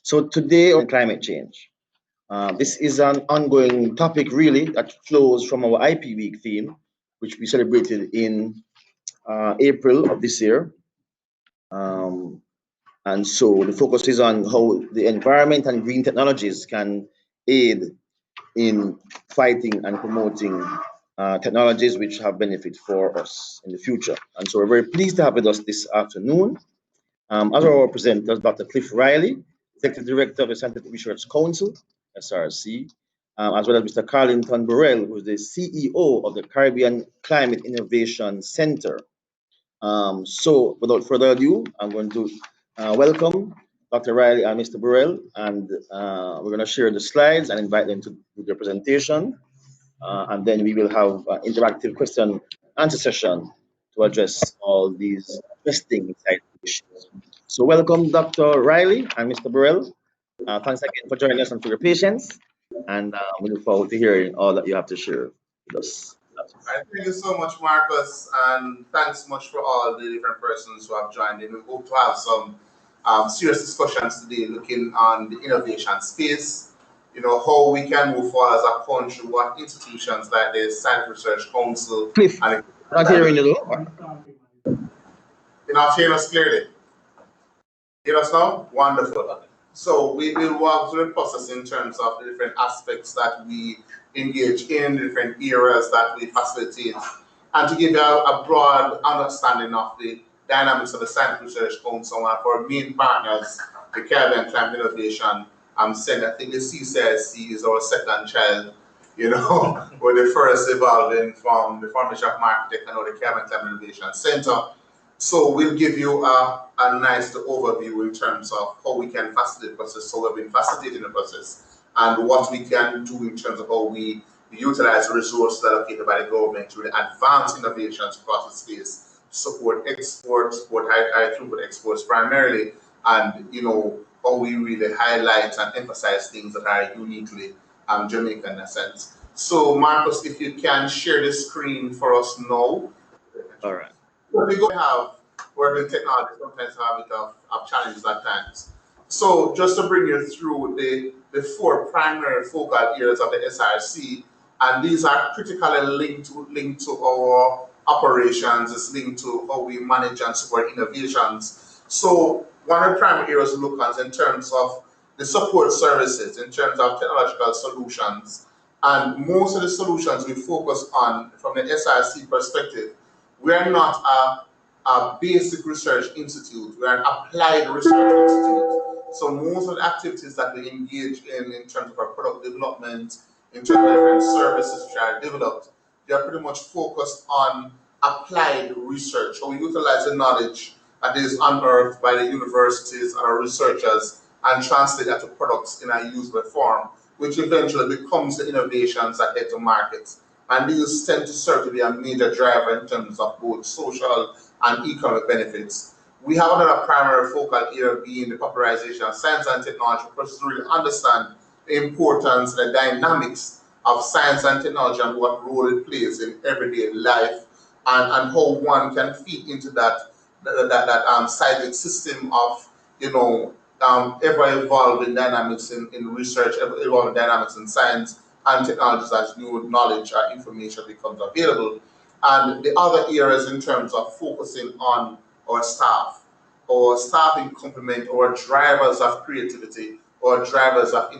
So today on climate change. This is an ongoing topic really that flows from our IP Week theme, which we celebrated in April of this year. And so the focus is on how the environment and green technologies can aid in fighting and promoting technologies which have benefit for us in the future. And so we're very pleased to have with us this afternoon as our presenters, Dr. Cliff Riley, Executive Director of the Scientific Research Council, SRC, as well as Mr. Carlington Burrell, who is the CEO of the Caribbean Climate Innovation Center. So without further ado, I'm going to welcome Dr. Riley and Mr. Burrell, and we're going to share the slides and invite them to do their presentation. And then we will have an interactive question answer session to address all these interesting issues. So welcome, Dr. Riley and Mr. Burrell. Thanks again for joining us and for your patience. And we look forward to hearing all that you have to share with us. Thank you so much, Marcus, and thanks much for all the different persons who have joined in. We hope to have some serious discussions today looking on the innovation space, how we can move forward as a country, what institutions like the Scientific Research Council. Cliff, and not hearing you though. You're not hearing us clearly? Hear us now? Wonderful. So we will walk through the process in terms of the different aspects that we engage in, the different areas that we facilitate, and to give you a broad understanding of the dynamics of the Scientific Research Council and for main partners, the Caribbean Climate Innovation Center. I think the CCIC is our second child, we're the first evolving from the formation of Architect and now the Caribbean Climate Innovation Center. So we'll give you a nice overview in terms of how we can facilitate the process, how we've been facilitating the process, and what we can do in terms of how we utilize the resources allocated by the government to advance innovations across the space, support exports, support high throughput exports primarily, and how we really highlight and emphasize things that are uniquely Jamaican in a sense. So Marcus, if you can share the screen for us now. All right. We go have working technology sometimes have a bit of challenges at times. So just to bring you through the four primary focal areas of the SRC, and these are critically linked to our operations, it's linked to how we manage and support innovations. So one of the primary areas we look at in terms of the support services, in terms of technological solutions, and most of the solutions we focus on from the SRC perspective, we are not a basic research institute, we are an applied research institute. So most of the activities that we engage in terms of our product development, in terms of different services which are developed, they are pretty much focused on applied research. So we utilize the knowledge that is unearthed by the universities and our researchers and translate that to products in a usable form, which eventually becomes the innovations that head to market. And these tend to serve to be a major driver in terms of both social and economic benefits. We have another primary focal area being the popularization of science and technology, for us to really understand the importance and the dynamics of science and technology and what role it plays in everyday life, and how one can feed into that cyclic system of ever-evolving dynamics in research, ever-evolving dynamics in science and technologies as new knowledge or information becomes available. And the other areas in terms of focusing on our staffing complement, our drivers of creativity, or drivers of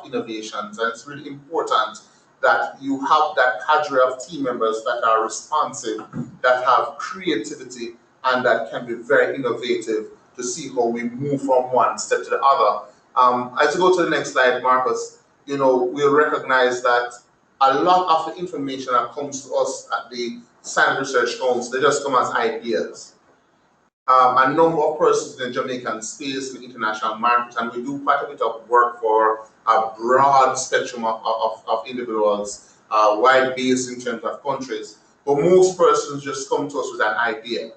innovations. And it's really important that you have that cadre of team members that are responsive, that have creativity, and that can be very innovative to see how we move from one step to the other. As you go to the next slide, Marcus, we'll recognize that a lot of the information that comes to us at the Scientific Research Council, they just come as ideas. A number of persons in the Jamaican space, in the international market, and we do quite a bit of work for a broad spectrum of individuals, wide-based in terms of countries. But most persons just come to us with an idea.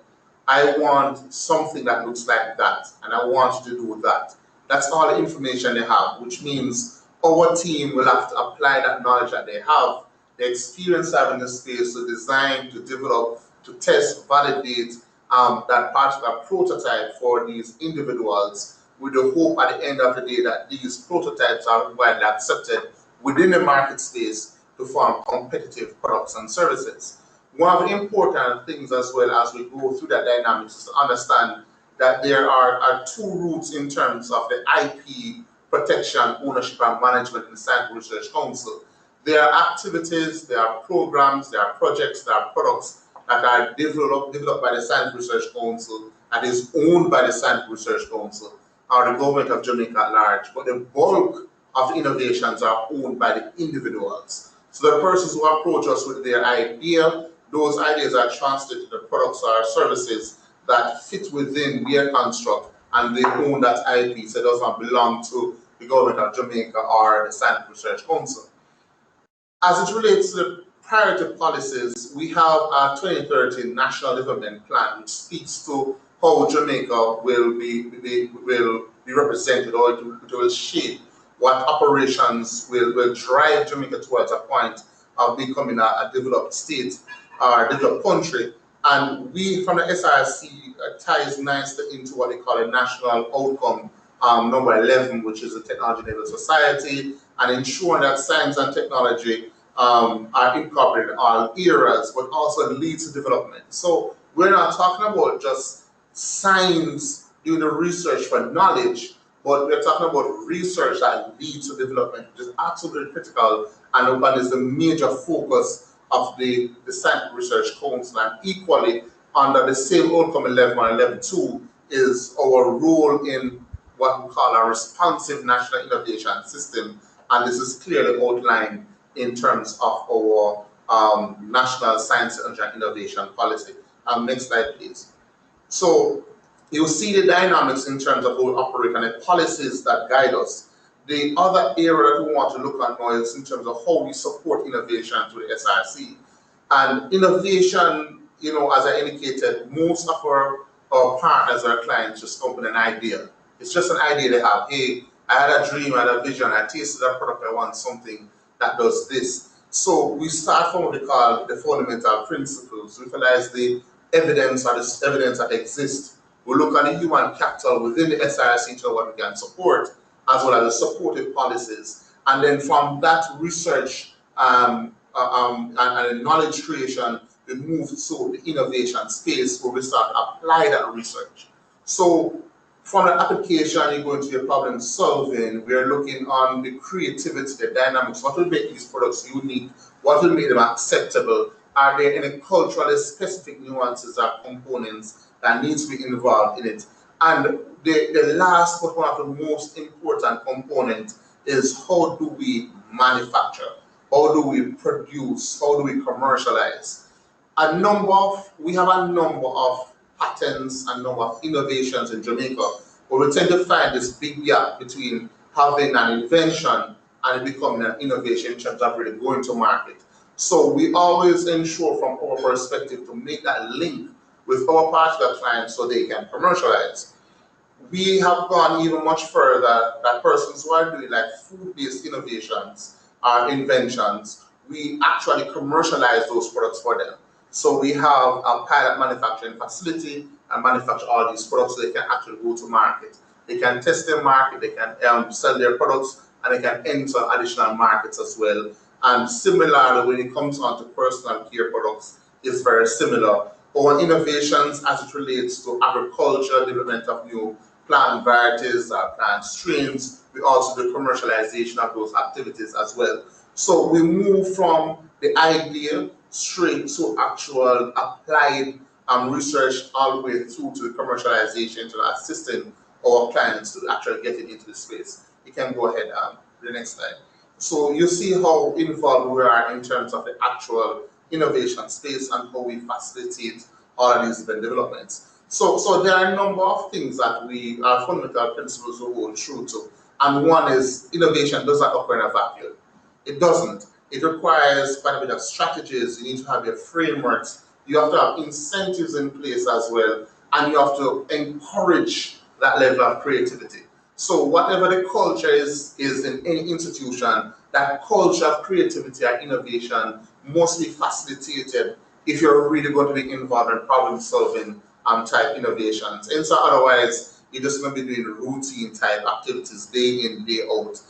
I want something that looks like that, and I want you to do that. That's all the information they have, which means our team will have to apply that knowledge that they have, the experience they have in the space to design, to develop, to test, validate that particular prototype for these individuals with the hope at the end of the day that these prototypes are widely accepted within the market space to form competitive products and services. One of the important things as well as we go through that dynamics is to understand that there are two routes in terms of the IP protection, ownership, and management in the Scientific Research Council. There are activities, there are programs, there are projects, there are products that are developed by the Scientific Research Council and is owned by the Scientific Research Council or the government of Jamaica at large. But the bulk of innovations are owned by the individuals. So the persons who approach us with their idea, those ideas are translated to products or services that fit within their construct, and they own that IP, so it does not belong to the government of Jamaica or the Scientific Research Council. As it relates to the priority policies, we have our 2030 National Development Plan, which speaks to how Jamaica will be represented, or it will shape what operations will drive Jamaica towards a point of becoming a developed state or developed country. And we from the SRC ties nicely into what they call a national outcome number 11, which is the technology-enabled society, and ensuring that science and technology are incorporated in all areas, but also leads to development. So we're not talking about just science doing the research for knowledge, but we're talking about research that leads to development, which is absolutely critical, and that is the major focus of the Scientific Research Council. And equally, under the same outcome 11 or 11.2 is our role in what we call our responsive national innovation system, and this is clearly outlined in terms of our national science and innovation policy. Next slide, please. So you'll see the dynamics in terms of how we operate and the policies that guide us. The other area that we want to look at now is in terms of how we support innovation through the SRC. And innovation, you know, as I indicated, most of our partners, our clients, just come with an idea. It's just an idea they have. Hey, I had a dream, I had a vision, I tasted a product, I want something that does this. So we start from what we call the fundamental principles. We realize the evidence or the evidence that exists. We look at the human capital within the SRC to what we can support, as well as the supportive policies. And then from that research and knowledge creation, we move to the innovation space where we start to apply that research. So from the application, you go into your problem solving, we're looking on the creativity, the dynamics, what will make these products unique, what will make them acceptable, are there any culturally specific nuances or components that need to be involved in it. And the last but one of the most important components is how do we manufacture, how do we produce, how do we commercialize. We have a number of patents and number of innovations in Jamaica, but we tend to find this big gap between having an invention and becoming an innovation in terms of really going to market. So we always ensure from our perspective to make that link with our particular clients so they can commercialize. We have gone even much further that persons who are doing like food-based innovations or inventions, we actually commercialize those products for them. So we have a pilot manufacturing facility and manufacture all these products so they can actually go to market. They can test their market, they can sell their products, and they can enter additional markets as well. And similarly, when it comes on to personal care products, it's very similar. Our innovations as it relates to agriculture, development of new plant varieties, plant strains, we also do commercialization of those activities as well. So we move from the idea straight to actual applied research all the way through to the commercialization, to assisting our clients to actually get it into the space. You can go ahead the next slide. So you see how involved we are in terms of the actual innovation space and how we facilitate all of these developments. So there are a number of things that we are fundamental principles we hold true to. And one is innovation does not occur in a vacuum. It doesn't. It requires quite a bit of strategies. You need to have your frameworks. You have to have incentives in place as well. And you have to encourage that level of creativity. So whatever the culture is in any institution, that culture of creativity and innovation must be facilitated if you're really going to be involved in problem solving type innovations. And so otherwise, You're just going to be doing routine type activities day in, day out.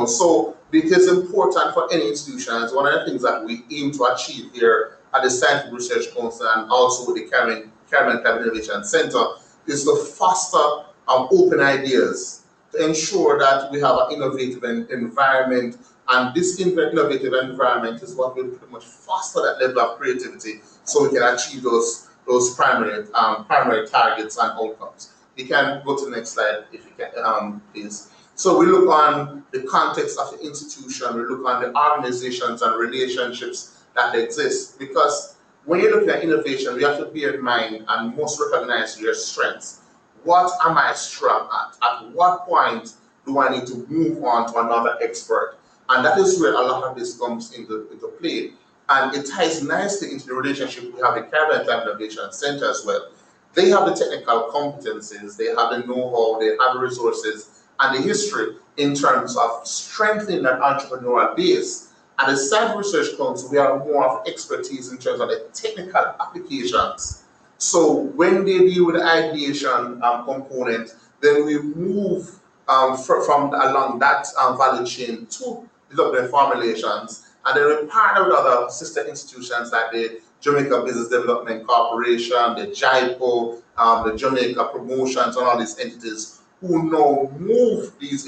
So it is important for any institutions. One of the things that we aim to achieve here at the Scientific Research Council and also with the Caribbean Climate Innovation Center is to foster open ideas, to ensure that we have an innovative environment, and this innovative environment is what will pretty much foster that level of creativity so we can achieve those primary targets and outcomes. You can go to the next slide if you can, please. So we look on the context of the institution, we look on the organizations and relationships that exist, because when you're looking at innovation, we have to bear in mind and most recognize your strengths. What am I strong at? At what point do I need to move on to another expert? And that is where a lot of this comes into play. And it ties nicely into the relationship we have with Caribbean Climate Innovation Center as well. They have the technical competencies, they have the know-how, they have the resources, and the history in terms of strengthening that entrepreneurial base. At the Scientific Research Council, we have more of expertise in terms of the technical applications. So when they deal with the ideation component, then we move from along that value chain to development formulations, and then we partner with other sister institutions like the Jamaica Business Development Corporation, the JIPO, the Jamaica Promotions, and all these entities who now move these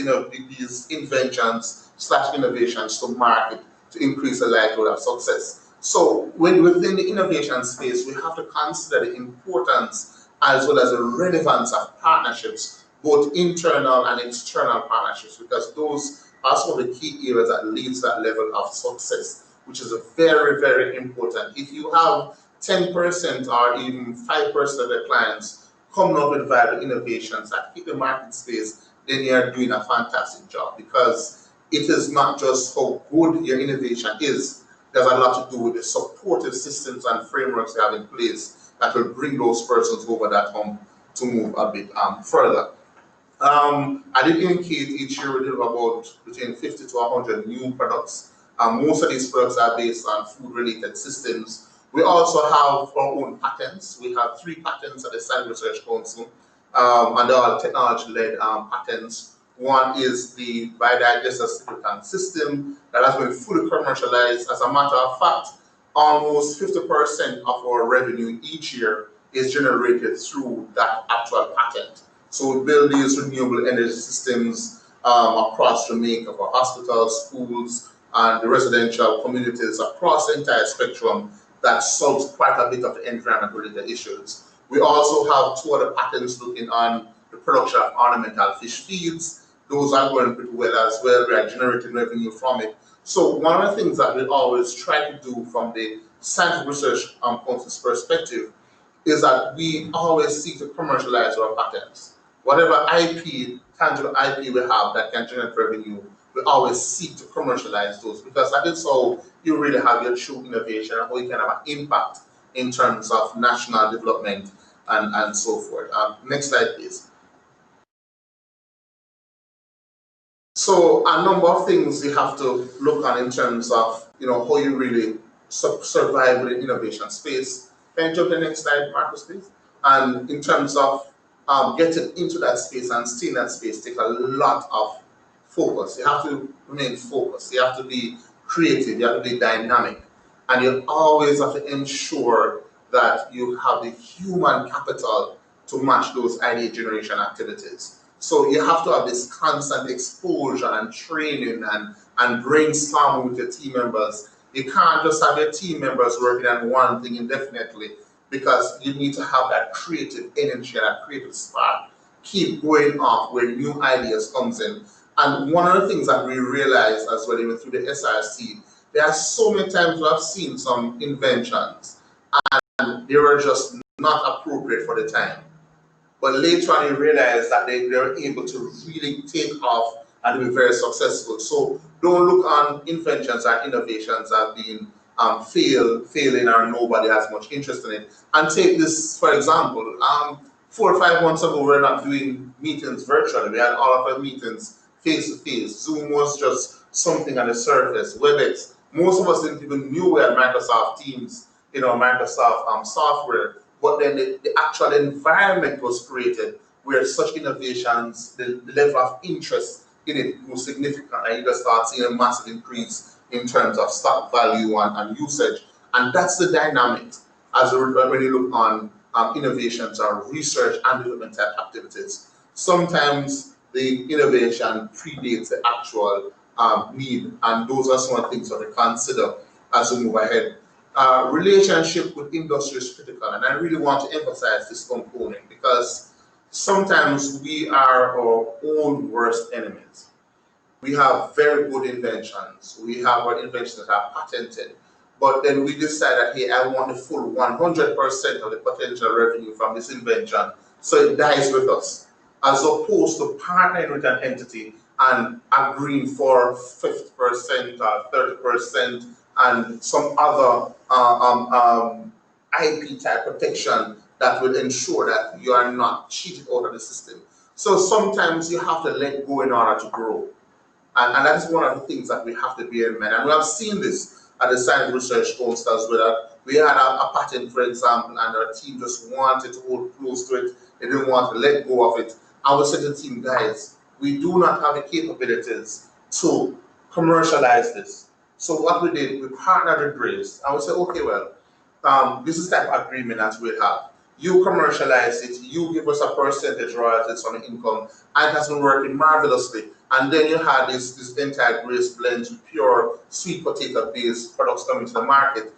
inventions / innovations to market to increase the likelihood of success. So within the innovation space, we have to consider the importance as well as the relevance of partnerships, both internal and external partnerships, because those are some of the key areas that leads to that level of success, which is very, very important. If you have 10% or even 5% of the clients coming up with viable innovations that hit the market space, then you are doing a fantastic job, because it is not just how good your innovation is. There's a lot to do with the supportive systems and frameworks you have in place that will bring those persons over that hump to move a bit further. I did indicate each year we do about between 50 to 100 new products. Most of these products are based on food-related systems. We also have our own patents. We have 3 patents at the Scientific Research Council, and they are technology-led patents. One is the biodigester silicon system that has been fully commercialized. As a matter of fact, almost 50% of our revenue each year is generated through that actual patent. So we build these renewable energy systems across Jamaica for hospitals, schools, and the residential communities across the entire spectrum that solves quite a bit of the environment-related issues. We also have 2 other patents looking on the production of ornamental fish feeds. Those are going pretty well as well. We are generating revenue from it. So one of the things that we always try to do from the Scientific Research Council's perspective is that we always seek to commercialize our patents. Whatever IP, tangible IP we have that can generate revenue, we always seek to commercialize those, because that is how you really have your true innovation and how you can have an impact in terms of national development and so forth. Next slide, please. So a number of things you have to look at in terms of how you really survive within innovation space. Can you jump to the next slide, Marcus, please? And in terms of getting into that space and staying in that space takes a lot of focus. You have to remain focused. You have to be creative. You have to be dynamic. And you always have to ensure that you have the human capital to match those idea generation activities. So you have to have this constant exposure and training and brainstorming with your team members. You can't just have your team members working on one thing indefinitely, because you need to have that creative energy and that creative spark. Keep going off where new ideas comes in. And one of the things that we realize as well, even through the SRC, there are so many times we have seen some inventions and they were just not appropriate for the time. But later on, you realize that they were able to really take off and be very successful. So don't look on inventions and innovations as being failing or nobody has much interest in it. And take this, for example, 4 or 5 months ago, we were not doing meetings virtually. We had all of our meetings face-to-face. Zoom was just something on the surface. WebEx, most of us didn't even knew we had Microsoft Teams, Microsoft software. But then the actual environment was created where such innovations, the level of interest in it grew significant, and you just start seeing a massive increase in terms of stock value and usage. And that's the dynamic as when you look on innovations or research and development type activities. Sometimes the innovation predates the actual need, and those are some of the things that we consider as we move ahead. Relationship with industry is critical, and I really want to emphasize this component because sometimes we are our own worst enemies. We have very good inventions. We have our inventions that are patented, but then we decide that, hey, I want the full 100% of the potential revenue from this invention, so it dies with us, as opposed to partnering with an entity and agreeing for 50% or 30% and some other IP type protection that will ensure that you are not cheated out of the system. So sometimes you have to let go in order to grow. And that is one of the things that we have to bear in mind. And we have seen this at the Science Research Council as well. We had a patent, for example, and our team just wanted to hold close to it. They didn't want to let go of it. And we said to the team, guys, we do not have the capabilities to commercialize this. So what we did, we partnered with Grace, and we said, okay, well, this is the type of agreement that we have. You commercialize it, you give us a percentage royalties on the income, and it has been working marvelously. And then you had this entire Grace blend, pure sweet potato-based products coming to the market.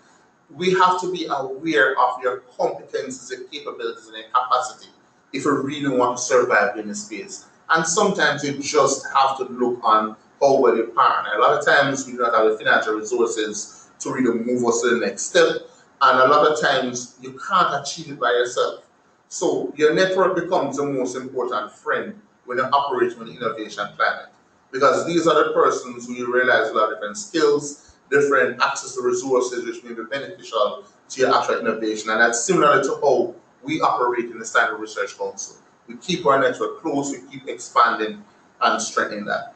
We have to be aware of your competencies, your capabilities, and your capacity if you really want to survive in this space. And sometimes you just have to look on how well you partner. A lot of times we do not have the financial resources to really move us to the next step. And a lot of times you can't achieve it by yourself. So your network becomes the most important friend when you're operating in the innovation climate. Because these are the persons who you realize a lot of different skills, different access to resources which may be beneficial to your actual innovation. And that's similar to how we operate in the Standard Research Council. We keep our network close, we keep expanding and strengthening that.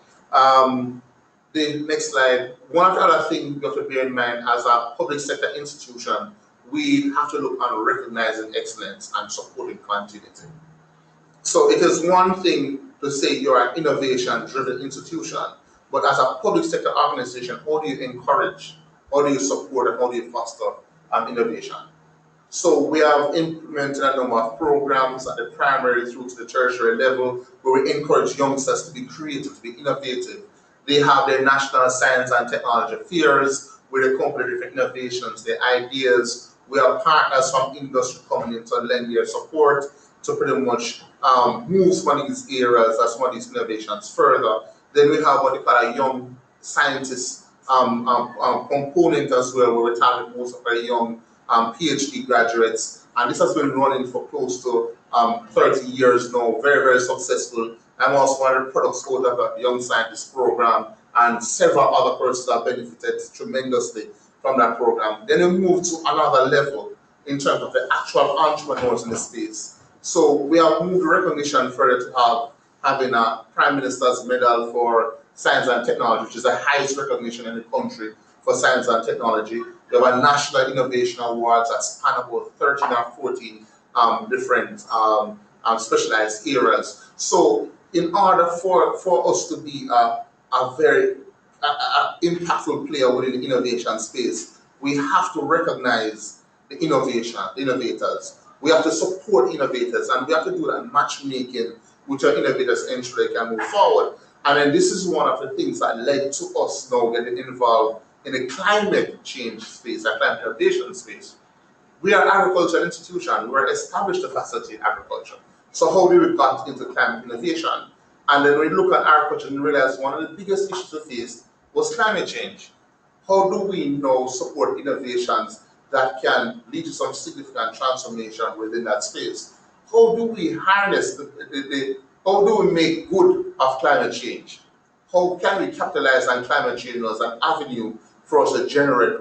The next slide. One of the other things you have to bear in mind as a public sector institution, we have to look on recognizing excellence and supporting continuity. So it is one thing to say you're an innovation-driven institution, but as a public sector organization, how do you encourage, how do you support, and how do you foster innovation? So we have implemented a number of programs at the primary through to the tertiary level where we encourage youngsters to be creative, to be innovative. They have their national science and technology fairs where they come with different innovations, their ideas. We have partners from industry coming in to lend their support to pretty much move some of these areas and some of these innovations further. Then we have what they call a young scientist component as well, where we're targeting most of our young PhD graduates. And this has been running for close to 30 years now, very, very successful. I'm also one of the products out of the Young Scientist program, and several other persons have benefited tremendously from that program. Then we move to another level in terms of the actual entrepreneurs in the space. So we have moved recognition further to having a Prime Minister's Medal for Science and Technology, which is the highest recognition in the country for science and technology. We have a National Innovation Awards that span about 13 or 14 different specialized areas. So in order for us to be a very impactful player within the innovation space, we have to recognize the innovators. We have to support innovators, and we have to do that matchmaking with our innovators ensure they can move forward. And then this is one of the things that led to us now getting involved in the climate change space, the climate innovation space. We are an agricultural institution. We're established to facilitate agriculture. So how do we got into climate innovation? And then we look at agriculture and realize one of the biggest issues we faced was climate change. How do we now support innovations that can lead to some significant transformation within that space? How do we harness how do we make good of climate change? How can we capitalize on climate change as an avenue for us to generate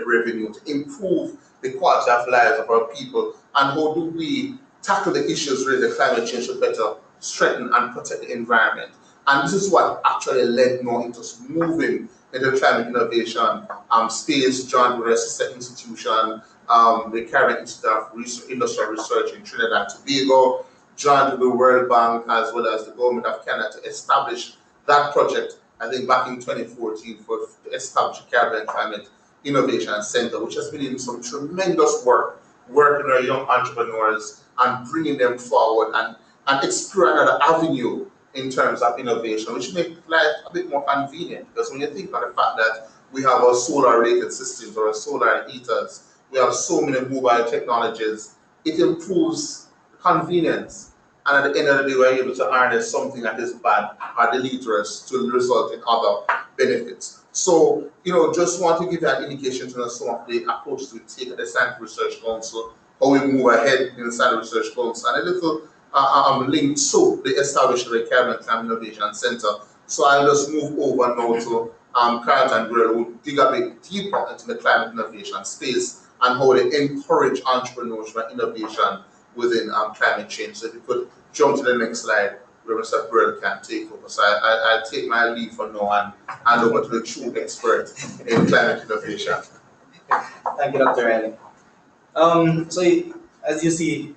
revenue, to improve the quality of lives of our people? And how do we tackle the issues related to climate change to better strengthen and protect the environment? And this is what actually led now into moving into climate innovation space, joined with a sister institution, the Caribbean Institute of Industrial Research in Trinidad and Tobago, joined with the World Bank as well as the government of Canada to establish that project, I think back in 2014, to establish a Caribbean Climate Innovation Center, which has been in some tremendous work, working with young entrepreneurs and bringing them forward and explore another avenue in terms of innovation, which makes life a bit more convenient. Because when you think about the fact that we have our solar related systems or our solar heaters, we have so many mobile technologies, it improves convenience. And at the end of the day, we're able to harness something that is bad or deleterious to result in other benefits. So, just want to give you an indication to some of the approaches we take at the Scientific Research Council, how we move ahead in the Scientific Research Council, and a little link to the establishment of the Caribbean Climate Innovation Center. So I'll just move over now to Carlton Grill, who will dig a bit deeper into the climate innovation space and how they encourage entrepreneurship and innovation within climate change. So if you could jump to the next slide, where Mr. Bird can take over. So I'll take my leave for now and hand over to the true expert in climate innovation. Thank you, Dr. Riley. So as you see,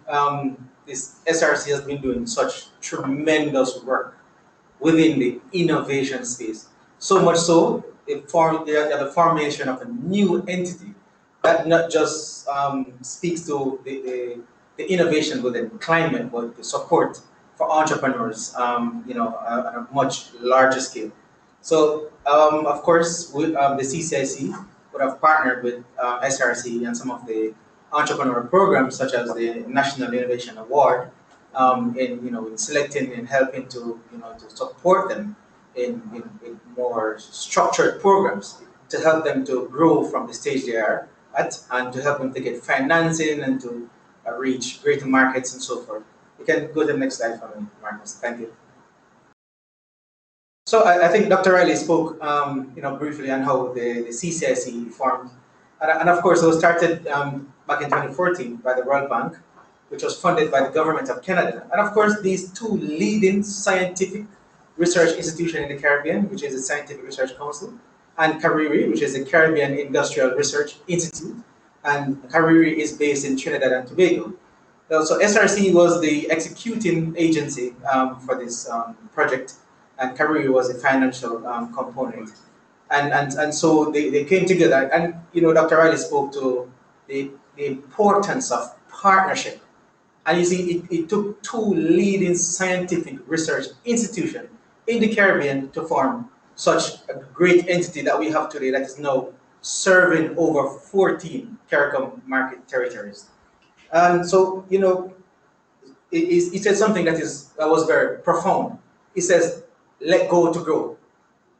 this SRC has been doing such tremendous work within the innovation space. So much so, the formation of a new entity that not just speaks to the innovation within climate, but the support for entrepreneurs, on a much larger scale. So, of course, the CCIC would have partnered with SRC and some of the entrepreneur programs, such as the National Innovation Award, in selecting and helping to support them in more structured programs to help them to grow from the stage they are at, and to help them to get financing and to reach greater markets and so forth. You can go to the next slide for me, Marcus. Thank you. So I think Dr. Riley spoke, briefly on how the CCIC formed, and of course it was started back in 2014 by the World Bank, which was funded by the government of Canada, and of course these two leading scientific research institutions in the Caribbean, which is the Scientific Research Council, and CARIRI, which is the Caribbean Industrial Research Institute, and CARIRI is based in Trinidad and Tobago. So SRC was the executing agency for this project, and CARIRI was a financial component. And so they came together, and Dr. Riley spoke to the importance of partnership. And you see, it took two leading scientific research institutions in the Caribbean to form such a great entity that we have today that is now serving over 14 CARICOM market territories. And so, he said something that was very profound. He says, let go to grow.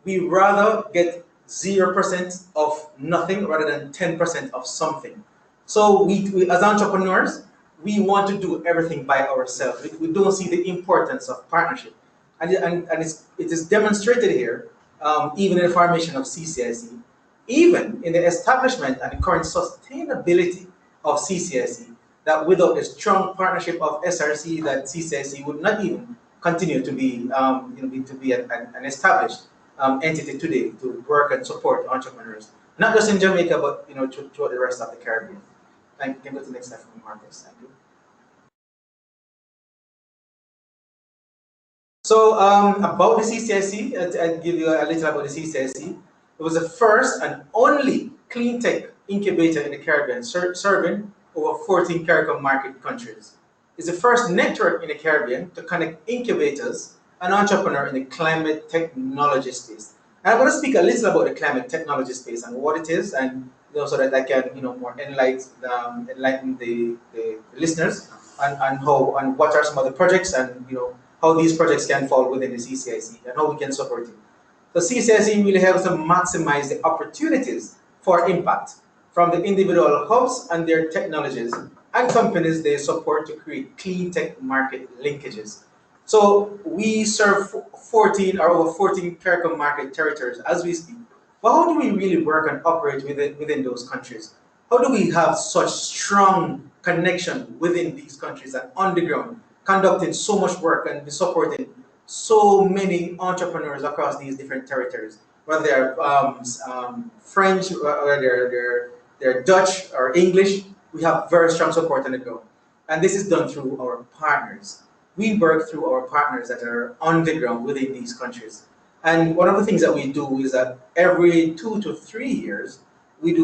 We rather get 0% of nothing rather than 10% of something. So we as entrepreneurs, we want to do everything by ourselves. We don't see the importance of partnership. And it is demonstrated here, even in the formation of CCIC, even in the establishment and the current sustainability of CCIC, that without the strong partnership of SRC, that CCIC would not even continue to be, an established entity today to work and support entrepreneurs, not just in Jamaica, but throughout the rest of the Caribbean. Thank you. Can go to the next slide for me, Marcus. Thank you. So about the CCIC, I'll give you a little about the CCIC. It was the first and only clean tech incubator in the Caribbean, serving over 14 CARICOM market countries. It's the first network in the Caribbean to connect incubators and entrepreneurs in the climate technology space. And I'm going to speak a little about the climate technology space and what it is, and so that I can more enlighten the listeners and what are some of the projects, and how these projects can fall within the CCIC and how we can support it. The CCIC really helps to maximize the opportunities for impact from the individual hubs and their technologies and companies they support to create clean tech market linkages. So we serve 14 or over 14 CARICOM market territories as we speak. But how do we really work and operate within those countries? How do we have such strong connection within these countries and on the ground, conducting so much work and be supporting so many entrepreneurs across these different territories, whether they're French, or they're Dutch or English? We have very strong support on the ground. And this is done through our partners. we work through our partners that are on the ground within these countries. And one of the things that we do is that every 2 to 3 years, we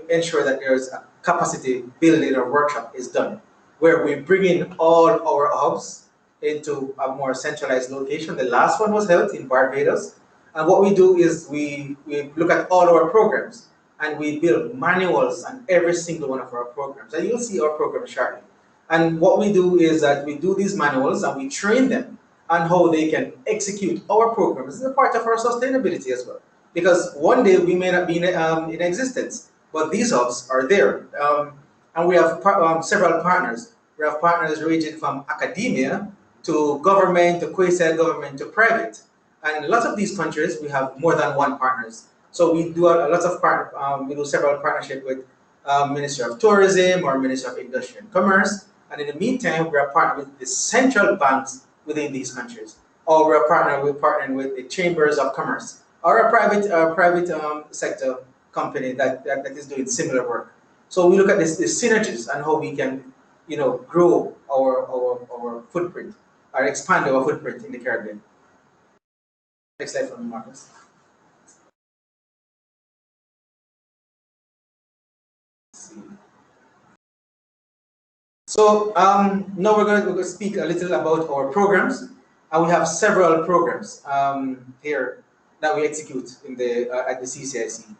ensure that there's a capacity building or workshop is done, where we bring in all our hubs into a more centralized location. The last one was held in Barbados. And what we do is we look at all our programs and we build manuals on every single one of our programs. And you'll see our program shortly. And what we do is that we do these manuals and we train them on how they can execute our programs. This is a part of our sustainability as well. Because one day we may not be in existence, but these hubs are there. And we have several partners. We have partners ranging from academia to government, to quasi-government, to private. And in lots of these countries, we have more than one partners. So we do we do several partnerships with Ministry of Tourism or Ministry of Industry and Commerce. And in the meantime, we are partnered with the central banks within these countries. Or we're partnering with the chambers of commerce or a private sector company that is doing similar work. So we look at the synergies and how we can, grow our footprint or expand our footprint in the Caribbean. Next slide for me, Marcus. So now we're going to speak a little about our programs, and we have several programs here that we execute in at the CCIC.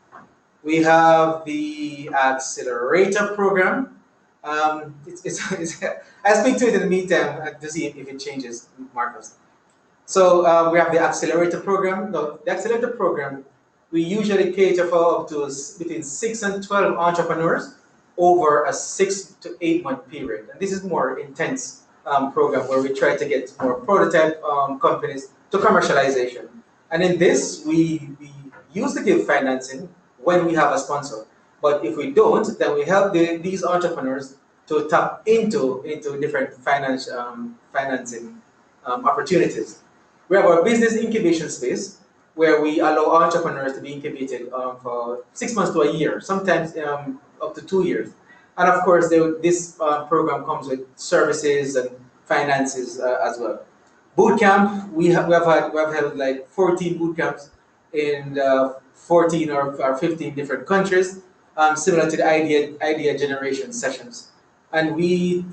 We have the Accelerator program. I'll speak to it in the meantime to see if it changes, Marcus. So we have the Accelerator program. No, the Accelerator program, we usually cater for up to between 6 and 12 entrepreneurs over a 6 to 8 month period. And this is more intense program where we try to get more prototype companies to commercialization. And in this, we usually give financing when we have a sponsor. But if we don't, then we help these entrepreneurs to tap into different financing opportunities. We have our business incubation space where we allow entrepreneurs to be incubated for 6 months to a year, sometimes up to 2 years. And of course, this program comes with services and finances as well. Bootcamp, we have held like 14 boot camps in 14 or 15 different countries, similar to the idea generation sessions. And we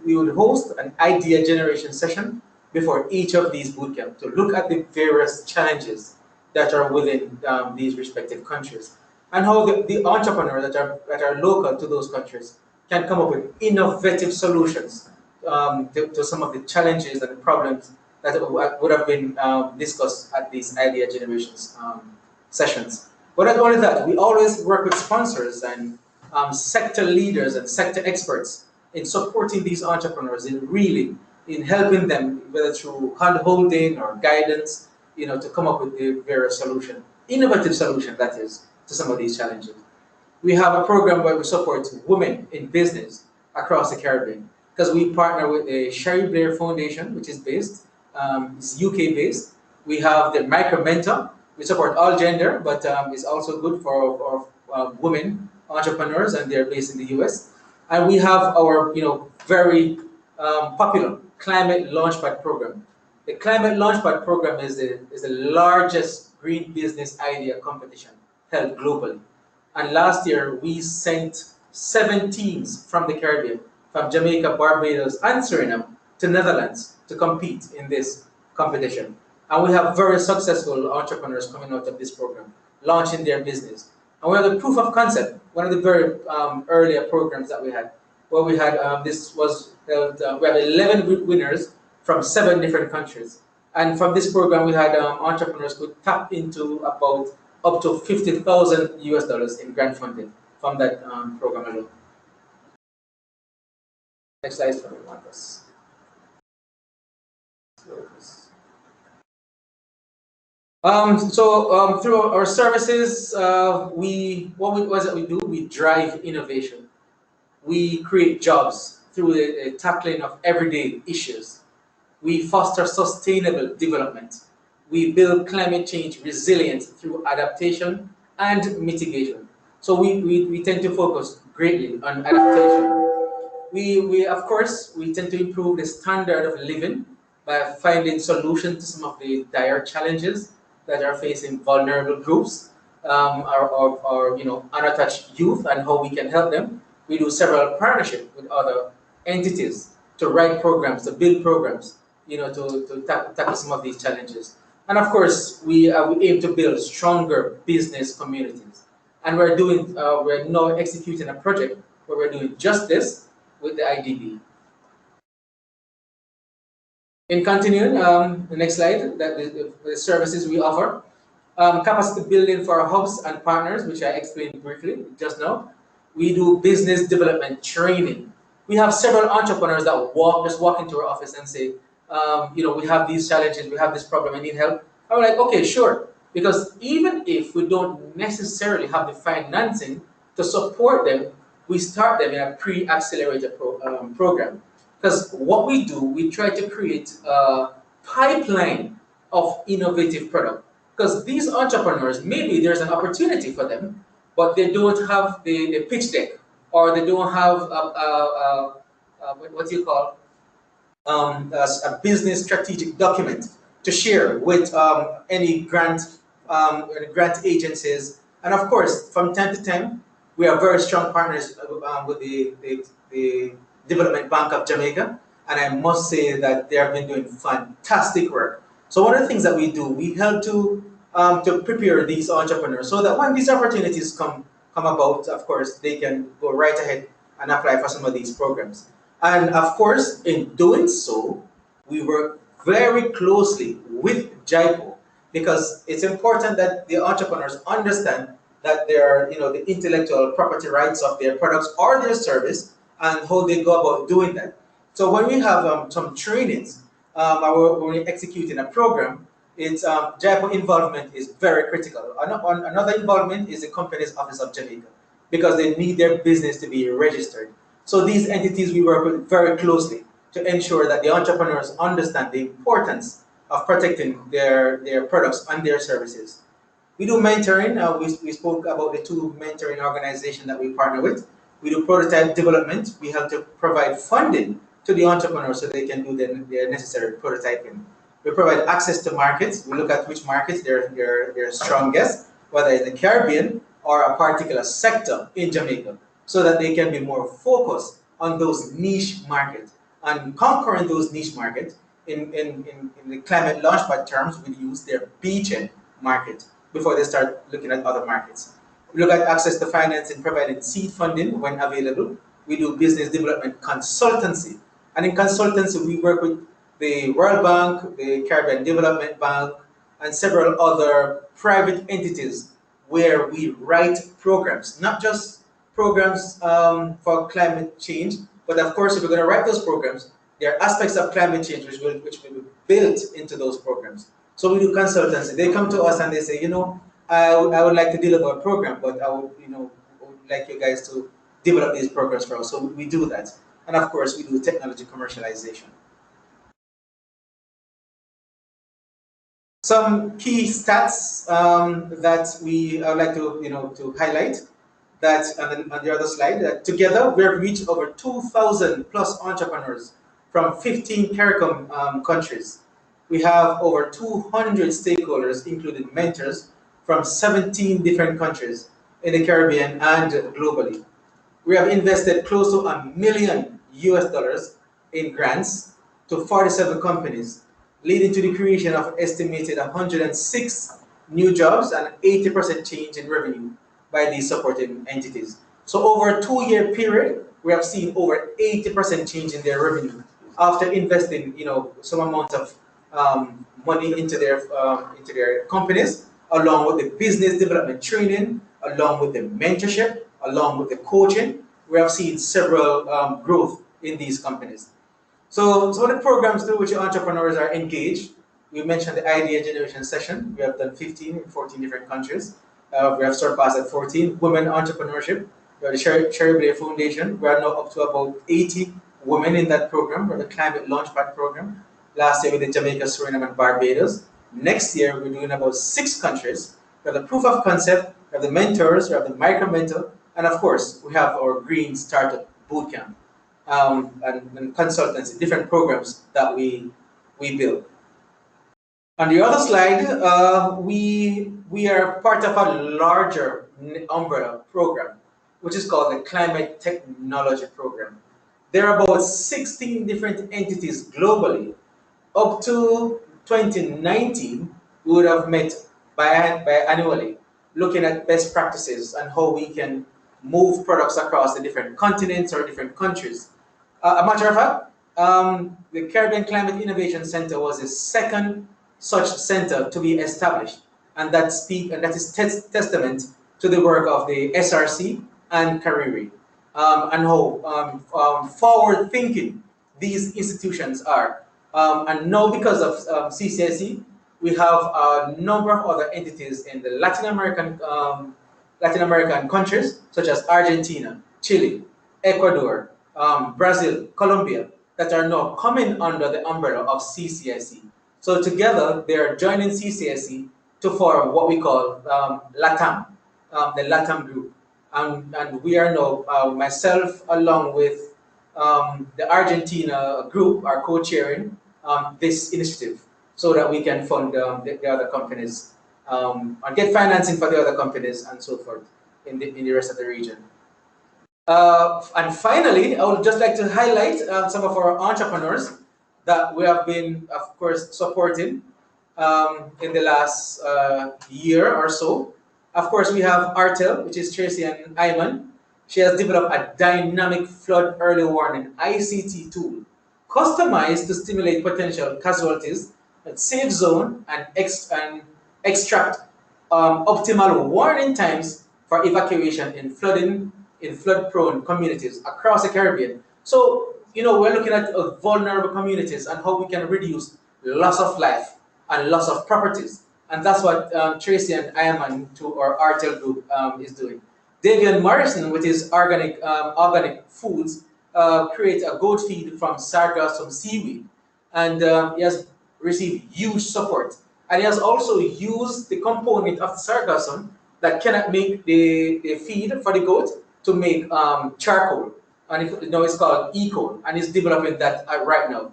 would host an idea generation session before each of these bootcamps to look at the various challenges that are within these respective countries and how the entrepreneurs that are local to those countries can come up with innovative solutions to some of the challenges and problems that would have been discussed at these idea generations sessions. But not only that, we always work with sponsors and sector leaders and sector experts in supporting these entrepreneurs in helping them, whether through hand-holding or guidance, to come up with the various solution, innovative solution, that is, to some of these challenges. We have a program where we support women in business across the Caribbean because we partner with the Sherry Blair Foundation, which is it's UK based. We have the Micro Mentor. We support all gender, but it's also good for women entrepreneurs, and they're based in the US. And we have our very popular Climate Launchpad program. The Climate Launchpad program is the largest green business idea competition held globally. And last year, we sent 7 teams from the Caribbean, from Jamaica, Barbados, and Suriname to Netherlands to compete in this competition. And we have very successful entrepreneurs coming out of this program, launching their business. And we have the proof of concept, one of the very earlier programs that we had, where we had, we have 11 winners from 7 different countries. And from this program, we had entrepreneurs could tap into about up to $50,000 US in grant funding from that program alone. Next slide for me, Marcus. Through our services, we drive innovation. We create jobs through the tackling of everyday issues. We foster sustainable development. We build climate change resilience through adaptation and mitigation. So we tend to focus greatly on adaptation. we of course we tend to improve the standard of living by finding solutions to some of the dire challenges that are facing vulnerable groups, or unattached youth, and how we can help them. We do several partnerships with other entities to write programs, to build programs, to tackle some of these challenges. And of course, we aim to build stronger business communities. And we're now executing a project where we're doing just this with the IDB. In continuing, the next slide, that the services we offer. Capacity building for our hubs and partners, which I explained briefly just now. We do business development training. We have several entrepreneurs that just walk into our office and say, we have these challenges, we have this problem, I need help. I'm like, okay, sure. Because even if we don't necessarily have the financing to support them, we start them in a pre-accelerator program. Because what we do, we try to create a pipeline of innovative product. Because these entrepreneurs, maybe there's an opportunity for them, but they don't have the pitch deck, or they don't have what do you call a business strategic document to share with any grant agencies. And of course, from time to time, we are very strong partners with the Development Bank of Jamaica, and I must say that they have been doing fantastic work. So one of the things that we do, we help to prepare these entrepreneurs so that when these opportunities come about, of course, they can go right ahead and apply for some of these programs. And of course, in doing so, we work very closely with JIPO, because it's important that the entrepreneurs understand that the intellectual property rights of their products or their service, and how they go about doing that. So when we have some trainings, when we're executing a program, it's JIPO involvement is very critical. Another involvement is the Companies Office of Jamaica, because they need their business to be registered. So these entities we work with very closely to ensure that the entrepreneurs understand the importance of protecting their products and their services. We do mentoring. We spoke about the two mentoring organizations that we partner with. We do prototype development. We help to provide funding to the entrepreneurs so they can do their necessary prototyping. We provide access to markets. We look at which markets they're strongest, whether it's the Caribbean or a particular sector in Jamaica, so that they can be more focused on those niche markets. And conquering those niche markets, in the climate launchpad terms, we use their beachhead market before they start looking at other markets. We look at access to finance and providing seed funding when available. We do business development consultancy. And in consultancy, we work with the World Bank, the Caribbean Development Bank, and several other private entities where we write programs, not just programs for climate change, but of course, if we're going to write those programs, there are aspects of climate change which will be built into those programs. So we do consultancy. They come to us and they say, I would like to deliver a program, but I would like you guys to develop these programs for us. So we do that. And of course, we do technology commercialization. Some key stats that I would like to highlight. That on the other slide, that together we have reached over 2,000 plus entrepreneurs from 15 CARICOM countries. We have over 200 stakeholders, including mentors, from 17 different countries in the Caribbean and globally. We have invested close to $1 million in grants to 47 companies, leading to the creation of estimated 106 new jobs and 80% change in revenue by these supporting entities. So over a 2-year period, we have seen over 80% change in their revenue after investing, some amount of money into their companies, along with the business development training, along with the mentorship, along with the coaching. We have seen several growth in these companies. So some of the programs through which entrepreneurs are engaged, we mentioned the idea generation session. We have done 15 in 14 different countries. We have surpassed at 14. Women entrepreneurship. We have the Sherry Blair Foundation. We are now up to about 80 women in that program. We have the Climate Launchpad program. Last year we did Jamaica, Suriname, and Barbados. Next year we're doing about 6 countries. We have the proof of concept. We have the mentors. We have the micro mentor. And of course, we have our Green Startup Bootcamp. and consultancy, different programs that we build. On the other slide, we are part of a larger umbrella program, which is called the Climate Technology Program. There are about 16 different entities globally. Up to 2019, we would have met by annually, looking at best practices and how we can move products across the different continents or different countries. A matter of fact, the Caribbean Climate Innovation Center was the second such center to be established, and that is testament to the work of the SRC and Cariri, and how forward-thinking these institutions are. And now, because of CCSE, we have a number of other entities in the Latin American countries, such as Argentina, Chile, Ecuador, Brazil, Colombia, that are now coming under the umbrella of CCSE. So together, they are joining CCSE to form what we call LATAM, the LATAM group. And we are now, myself along with the Argentina group are co-chairing this initiative so that we can fund the other companies and get financing for the other companies and so forth in the rest of the region. And finally, I would just like to highlight some of our entrepreneurs that we have been, of course, supporting in the last year or so. Of course, we have Artel, which is Tracy and Iman. She has developed a dynamic flood early warning ICT tool, customized to stimulate potential casualties, safe zone, and extract optimal warning times for evacuation in flood-prone communities across the Caribbean. So, we're looking at vulnerable communities and how we can reduce loss of life and loss of properties. And that's what Tracy and Iman to our Artel group is doing. Davian Morrison, with his organic foods, creates a goat feed from sargassum seaweed. And he has received huge support. And he has also used the component of the sargassum that cannot make the feed for the goat to make charcoal. And it's called eco, and he's developing that right now.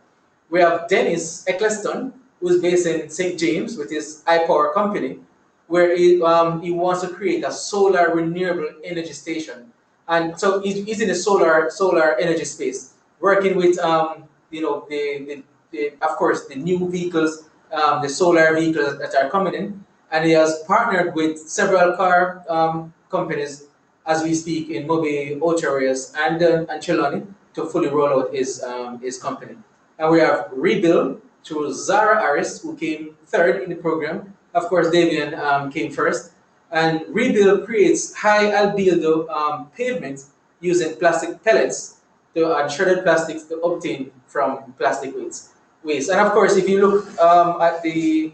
We have Dennis Eccleston, who's based in St. James with his iPower company, where he wants to create a solar renewable energy station. And so he's in the solar energy space, working with of course the new vehicles, the solar vehicles that are coming in, and he has partnered with several car companies as we speak in Mobe, Ocharias, and Trelawney to fully roll out his company. And we have Rebuild through Zara Harris, who came third in the program. Of course, Davian came first. And Rebuild creates high albedo pavement using plastic pellets and shredded plastics to obtain from plastic waste. And of course, if you look at the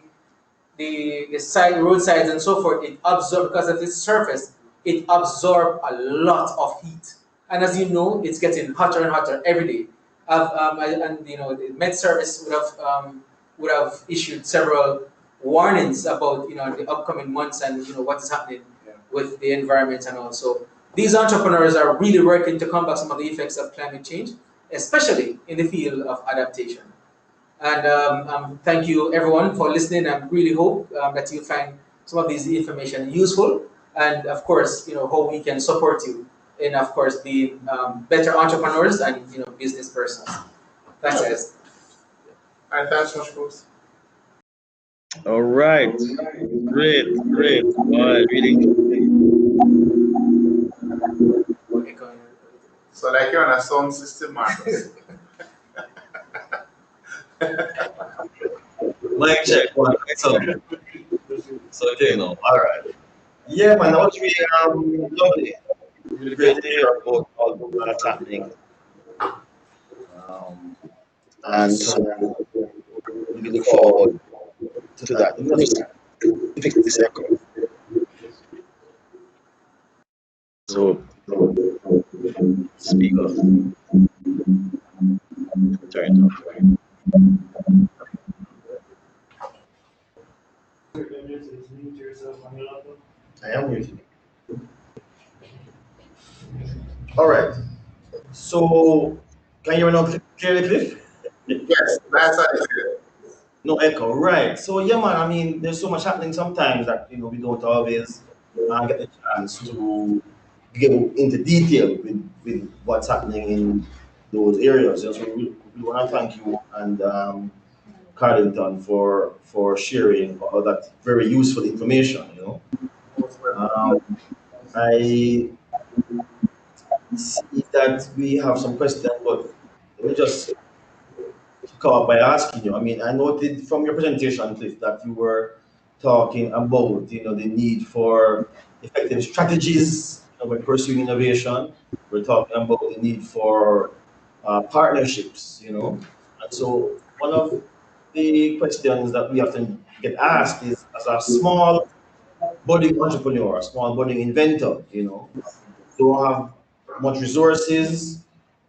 roadsides and so forth, it absorbs, because of its surface, it absorbs a lot of heat. And as you know, it's getting hotter and hotter every day. And the Met Service would have issued several warnings about the upcoming months and what is happening with the environment and all. So these entrepreneurs are really working to combat some of the effects of climate change, especially in the field of adaptation. And thank you everyone for listening. I really hope that you find some of these information useful, and of course, how we can support you in, of course, being better entrepreneurs and business persons. That's it. All right, thanks so much, folks. All right, great. Well, really. So like you're on a sound system, Marcus. Mic check. So okay, all right. Yeah, man, that was really lovely. Really great to hear about all that's happening. And so we look forward to that. I'm going to fix this record. So, speaker. Turn it off. I am muted. All right. So Can you hear me now clearly, Cliff? Yes, that's how it is. No echo, right? So yeah, man. I mean, there's so much happening sometimes that we don't always get the chance to get into detail with what's happening in those areas. So we want to thank you and Carlington for sharing all that very useful information. Um, I see that we have some questions, but let me just come up by asking you. I mean, I noted from your presentation, Cliff, that you were talking about, the need for effective strategies, when pursuing innovation. We're talking about the need for partnerships, And so one of the questions that we often get asked is, as a small budding entrepreneur, a small budding inventor, don't have much resources.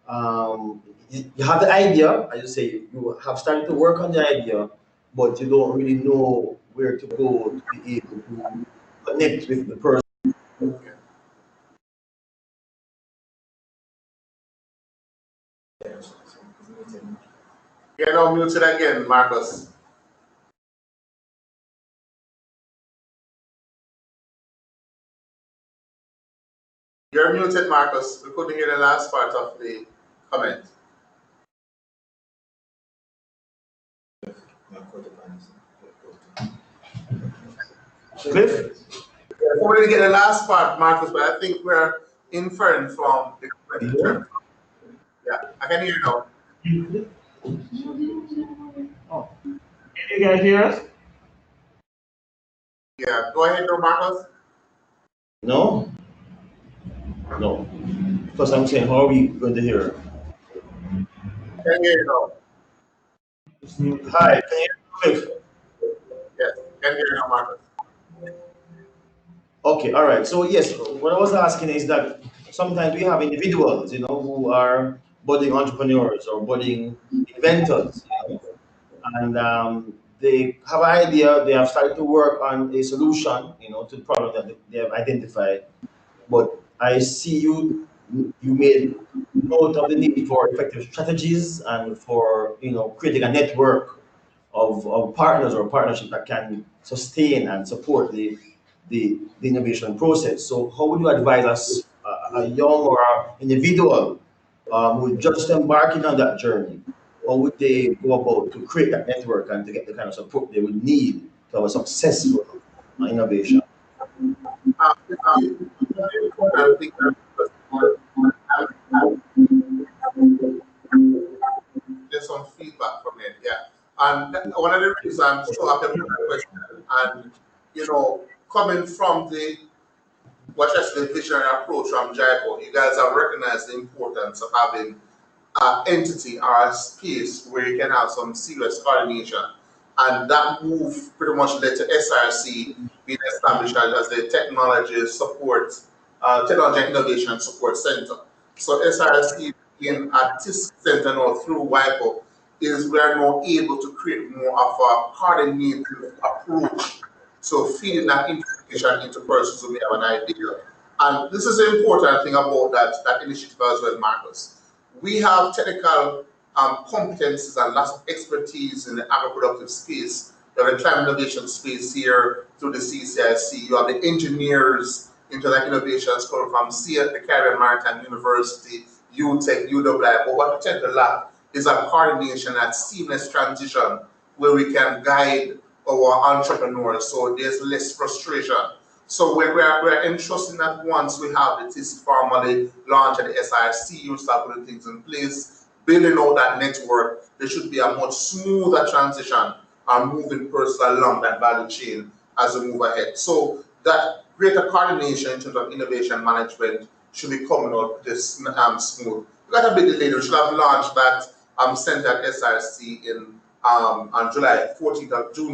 You have the idea, I just say you have started to work on the idea, but you don't really know where to go to be able to connect with the person. You're now muted again, Marcus. You're muted, Marcus. We couldn't hear the last part of the comment. Cliff? We didn't get the last part, Marcus, but I think we're inferring from the comment. Yeah. Yeah, I can hear you now. Oh. Can you guys hear us? Yeah, go ahead, though, Marcus. No? No. Because I'm saying, how are we going to hear? I can hear you now. Hi, can you hear me, Cliff? Yes, I can hear you now, Marcus. Okay, all right. So yes, what I was asking is that sometimes we have individuals, who are budding entrepreneurs or budding inventors, and they have an idea, they have started to work on a solution, to the problem that they have identified. But I see you made note of the need for effective strategies and for creating a network of partners or partnership that can sustain and support the innovation process. So how would you advise us, a young or a individual who is just embarking on that journey? How would they go about to create that network and to get the kind of support they would need to have a successful innovation? The important thing there's some feedback from it, yeah. And one of the reasons I'm so happy with that question, and coming from the what is the visionary approach from JIPO, you guys have recognized the importance of having an entity or a space where you can have some serious coordination. And that move pretty much led to SRC being established as the Technology and Innovation Support Center. So SRC being a TISC center now through WIPO is we are now able to create more of a coordinated approach. So feeding that information into persons who may have an idea. And this is the important thing about that initiative as well, Marcus. We have technical competences and lots of expertise in the agro-productive space. You have the climate innovation space here through the CCIC. You have the engineers into that innovations coming from the Caribbean Maritime University, UTech, UWI. But what we tend to lack is a coordination and seamless transition where we can guide our entrepreneurs so there's less frustration. So we're entrusting that once we have the TC formally launched at the SRC, you start putting things in place, building out that network, there should be a much smoother transition and moving persons along that value chain as we move ahead. So that greater coordination in terms of innovation management should be coming out this smooth. We got a bit delayed. We should have launched that center at SRC in on June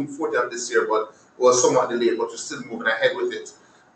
14th of this year, but was somewhat delayed, but we're still moving ahead with it.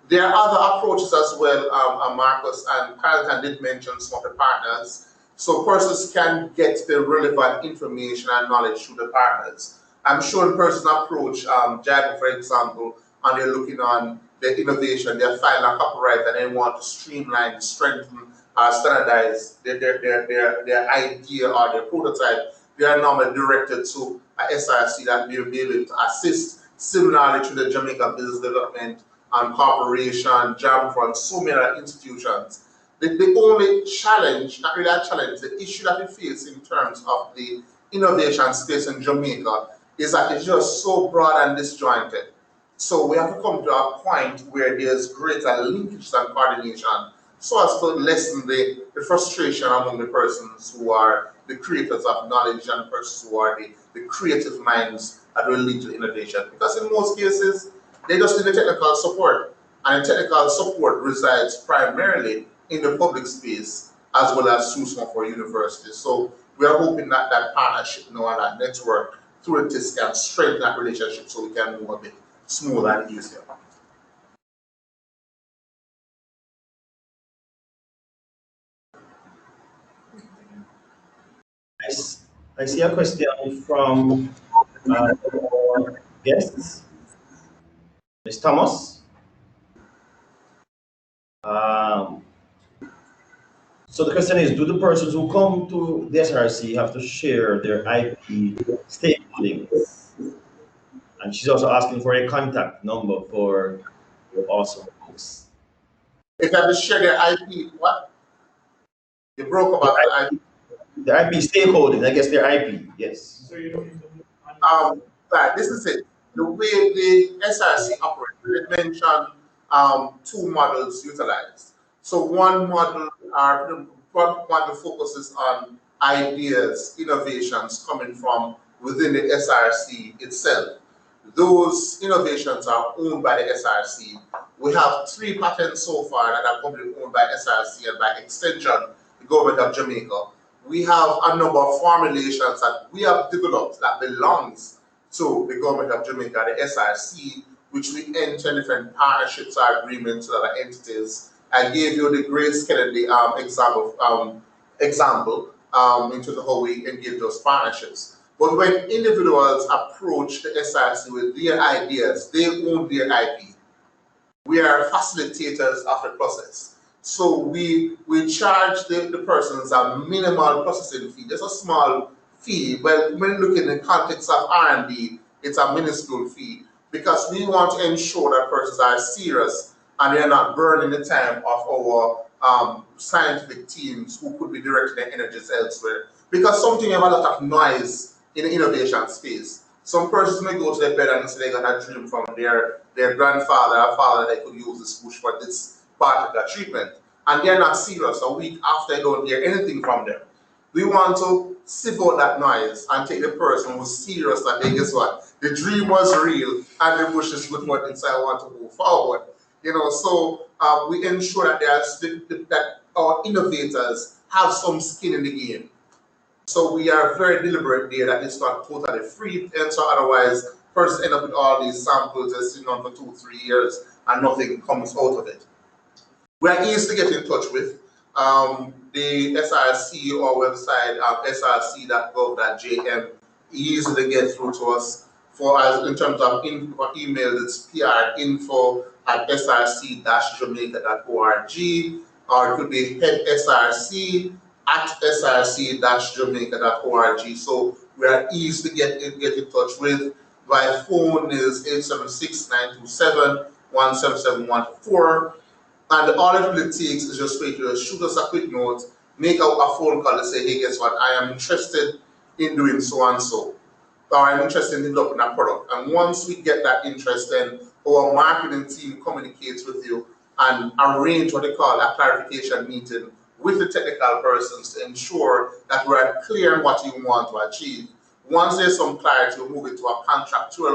There are other approaches as well, Marcus, and Carlton did mention some of the partners. So persons can get the relevant information and knowledge through the partners. I'm sure in person approach, JIPO, for example, and they're looking on the innovation, they're filing a copyright and they want to streamline, strengthen standardize their idea or their prototype, they are normally directed to a SRC that will be able to assist. Similarly to the Jamaica Business Development and Corporation, Jamfront, so many other institutions. The only challenge, not really a challenge, the issue that we face in terms of the innovation space in Jamaica is that it's just so broad and disjointed. So we have to come to a point where there's greater linkage and coordination so as to lessen the frustration among the persons who are the creators of knowledge and persons who are the creative minds that will lead to innovation. Because in most cases, they just need the technical support. And the technical support resides primarily in the public space as well as through some of our universities. So we are hoping that that partnership and that network through this can strengthen that relationship so we can move a bit smoother and easier. I see a question from our guests, Ms. Thomas. So the question is, do the persons who come to the SRC have to share their IP stakeholdings? And she's also asking for a contact number for awesome folks. If they have to share their IP, what? You broke about the IP. Their IP stakeholding, I guess their IP, yes. So you don't Right, this is it. The way the SRC operates, it mentioned two models utilized. So one model focuses on ideas, innovations coming from within the SRC itself. Those innovations are owned by the SRC. We have 3 patents so far that are publicly owned by SRC and by extension, the government of Jamaica. We have a number of formulations that we have developed that belongs to the government of Jamaica, the SRC, which we enter different partnerships or agreements with other entities. I gave you the Grace Kennedy example into the how we engage those partnerships. But when individuals approach the SRC with their ideas, they own their IP. We are facilitators of the process. So we charge the persons a minimal processing fee, just a small fee. But when you look in the context of R&D, it's a minuscule fee because we want to ensure that persons are serious and they're not burning the time of our scientific teams who could be directing their energies elsewhere. Because something have a lot of noise in the innovation space. Some persons may go to their bed and say they got a dream from their grandfather or father that they could use this bush for this particular treatment. And they're not serious. A week after, they don't hear anything from them. We want to sieve out that noise and take the person who's serious that they, guess what, the dream was real and the bush is good for it, and so I want to move forward. So we ensure that that our innovators have some skin in the game. So we are very deliberate there that it's not totally free, and so otherwise persons end up with all these samples they're sitting on for 2-3 years and nothing comes out of it. We are easy to get in touch with. The SRC or website src.gov.jm, easy to get through to us. For us in terms of email, it's pr@src-jamaica.org, or it could be headsrc@src-jamaica.org. So we are easy to get in touch with. My phone is 876-927-17714. And all it really takes is just for you to shoot us a quick note, make a phone call to say, hey, guess what, I am interested in doing so and so, or I'm interested in developing a product. And once we get that interest, then our marketing team communicates with you and arrange what they call a clarification meeting with the technical persons to ensure that we're clear on what you want to achieve. Once there's some clarity, we'll move it to a contractual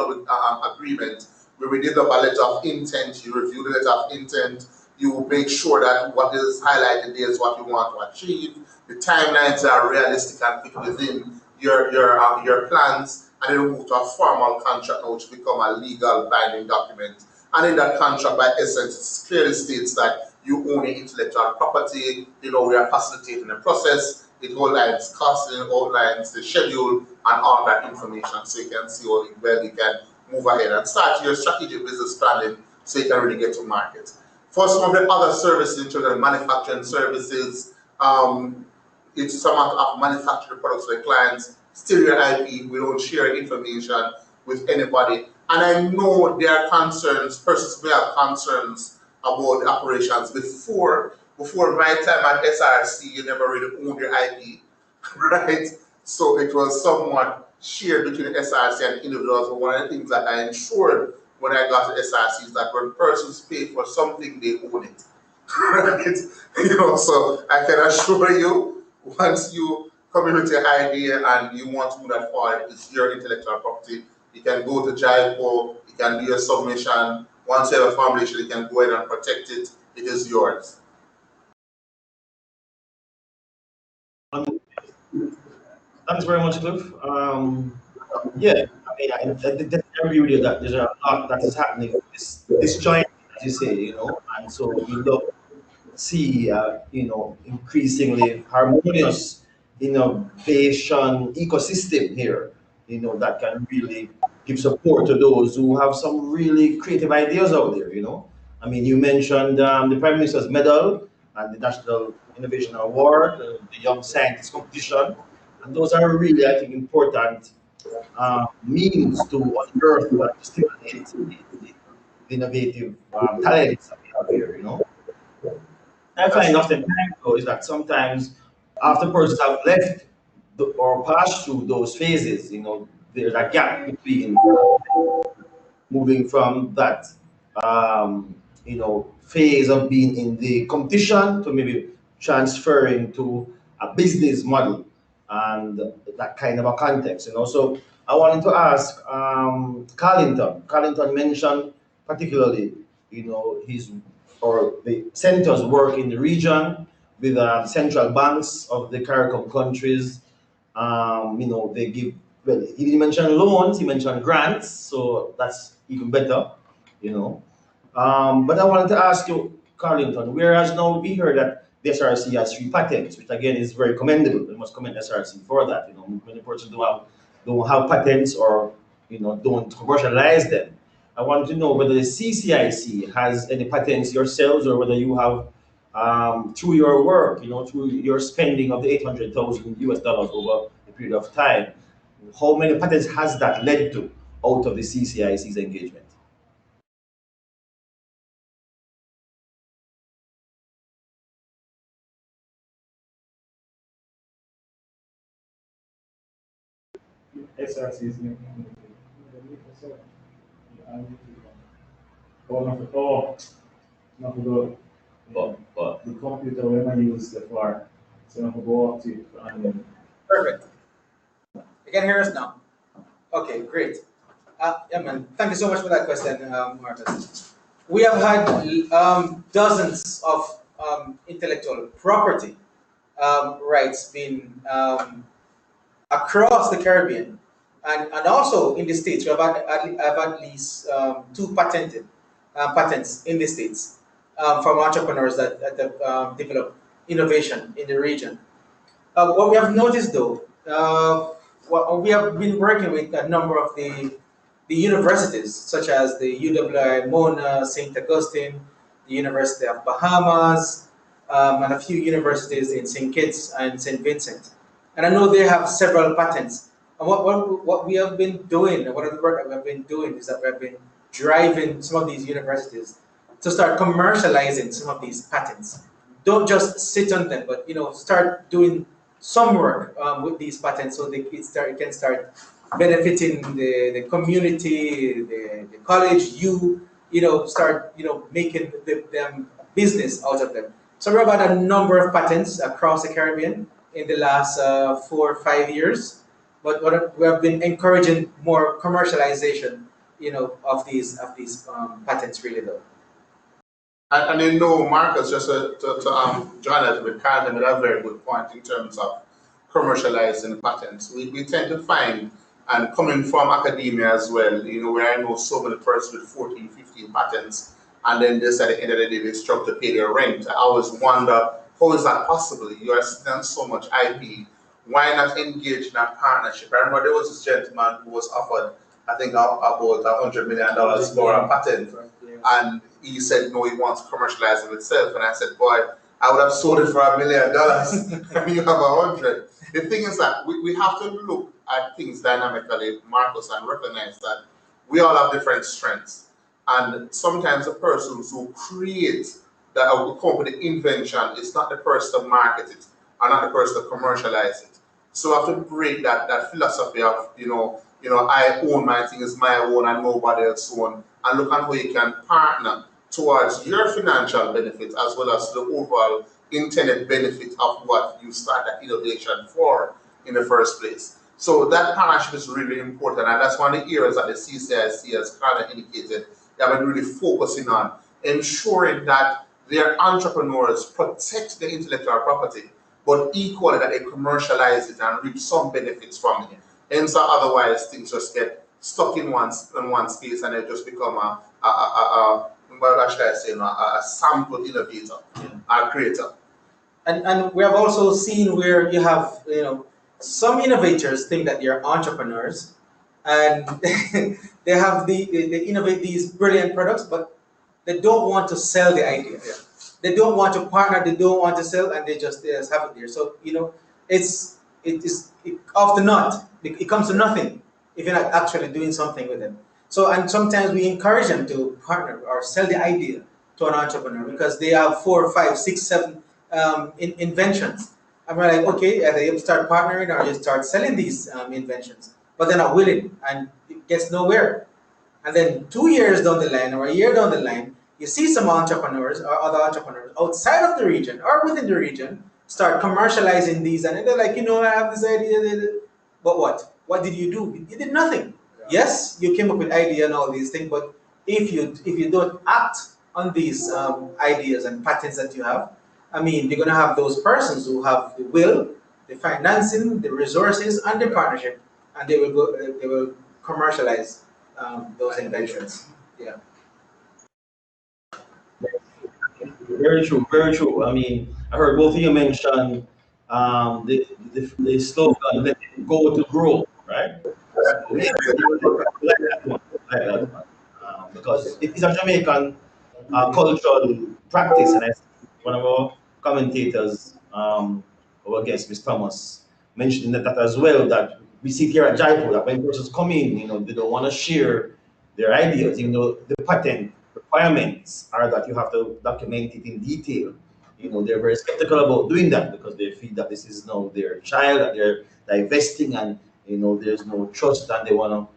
agreement where we develop a letter of intent, you review the letter of intent, you make sure that what is highlighted there is what you want to achieve. The timelines are realistic and fit within your plans, and then we move to a formal contract, which become a legal binding document. And in that contract, by essence, it clearly states that you own the intellectual property. We are facilitating the process. It outlines costs, it outlines the schedule, and all that information, so you can see where you can move ahead and start your strategic business planning, so you can really get to market. For some of the other services, in terms of manufacturing services, it's some of manufacturing products for the clients, still your IP, we don't share information with anybody. And I know there are concerns, persons may have concerns about the operations. Before my time at SRC, you never really owned your IP, right? So it was somewhat shared between the SRC and individuals. But one of the things that I ensured when I got to SRC is that when persons pay for something, they own it, right? So I can assure you, once you come in with your idea and you want to move that forward, it's your intellectual property. You can go to JIPO, you can do your submission. Once you have a formulation, you can go ahead and protect it. It is yours. Thanks very much, Cliff. Yeah, I mean, I agree with you that there's a lot that is happening. This joint, as you say, and so we love see, increasingly harmonious innovation ecosystem here, that can really give support to those who have some really creative ideas out there. I mean, you mentioned the Prime Minister's Medal and the National Innovation Award, the Young Scientist Competition, and those are really, I think, important means to unearth and to stimulate the innovative talents that we have here. I find oftentimes though is that sometimes after persons have left or passed through those phases, there's a gap between moving from that phase of being in the competition to maybe transferring to a business model and that kind of a context. So I wanted to ask Carlington. Carlington mentioned particularly, his or the centers work in the region with central banks of the CARICOM countries. They give, well, he didn't mention loans, he mentioned grants, so that's even better, you know. But I wanted to ask you, Carlington, whereas now we heard that the SRC has 3 patents, which again is very commendable. We must commend SRC for that. Many persons don't have patents or don't commercialize them. I want to know whether the CCIC has any patents yourselves, or whether you have through your work, through your spending of the $800,000 over a period of time, how many patents has that led to out of the CCIC's engagement? SRC is making oh, not to go. But the computer when I use the far, so I go up to it and Perfect. You can hear us now. Okay, great. Yeah, man. Thank you so much for that question, Marcus. We have had dozens of intellectual property rights being across the Caribbean and also in the States. We have at least 2 patents in the States from entrepreneurs that develop innovation in the region. What we have noticed though, we have been working with a number of the universities, such as the UWI Mona, St. Augustine, the University of Bahamas, and a few universities in St. Kitts and St. Vincent. And I know they have several patents. And what we have been doing, and one of the work that we have been doing is that we have been driving some of these universities to start commercializing some of these patents. Don't just sit on them, but start doing some work with these patents so they can start benefiting the community, the college, start making them business out of them. So we've had a number of patents across the Caribbean in the last 4 or 5 years, but we have been encouraging more commercialization, of these patents really though. And Marcus, just to join us with Carlton, made a very good point in terms of commercializing patents. We tend to find, and coming from academia as well, where I know so many persons with 14, 15 patents, and then just at the end of the day, they struggle to pay their rent. I always wonder, how is that possible? You are sitting on so much IP. Why not engage in a partnership? I remember there was this gentleman who was offered, I think, about $100 million for a patent. And he said, no, he wants to commercialize it himself. And I said, boy, I would have sold it for $1 million. And you have 100. The thing is that we have to look at things dynamically, Marcus, and recognize that we all have different strengths. And sometimes the persons who create that will come with the invention is not the person to market it, or not the person to commercialize it. So we have to break that philosophy of, I own my thing, is my own and nobody else own, and look at how you can partner towards your financial benefit as well as the overall intended benefit of what you start that innovation for in the first place. So that partnership is really important, and that's one of the areas that the CCIC has kind of indicated they have been really focusing on, ensuring that their entrepreneurs protect the intellectual property, but equally that they commercialize it and reap some benefits from it. And so otherwise things just get stuck in one space and they just become what should I say, a sample innovator, a creator. And we have also seen where you have, some innovators think that they're entrepreneurs, and they innovate these brilliant products, but they don't want to sell the idea. Yeah. They don't want to partner. They don't want to sell, and they just have it there. So it often not. It comes to nothing if you're not actually doing something with them. So, and sometimes we encourage them to partner or sell the idea to an entrepreneur because they have 4, 5, 6, 7 inventions. And we're like, okay, either you start partnering or you start selling these inventions, but they're not willing, and it gets nowhere. And then 2 years down the line or a year down the line, you see some entrepreneurs or other entrepreneurs outside of the region or within the region start commercializing these, and they're like, I have this idea, but what? What did you do? You did nothing. Yeah. Yes, you came up with idea and all these things, but if you don't act on these ideas and patents that you have, I mean, you're going to have those persons who have the will, the financing, the resources, and the partnership, and they will commercialize those inventions. Yeah. Very true, very true. I mean, I heard both of you mention the slogan, let it go to grow, right? So, yeah, I like that one. I like that one. Because it is a Jamaican cultural practice, and I see one of our commentators, our guest, Ms. Thomas, mentioning that as well, that we see here at JIPO that when persons come in, they don't want to share their ideas, even though the patent requirements are that you have to document it in detail. They're very skeptical about doing that because they feel that this is now their child, that they're divesting, and there's no trust, and they want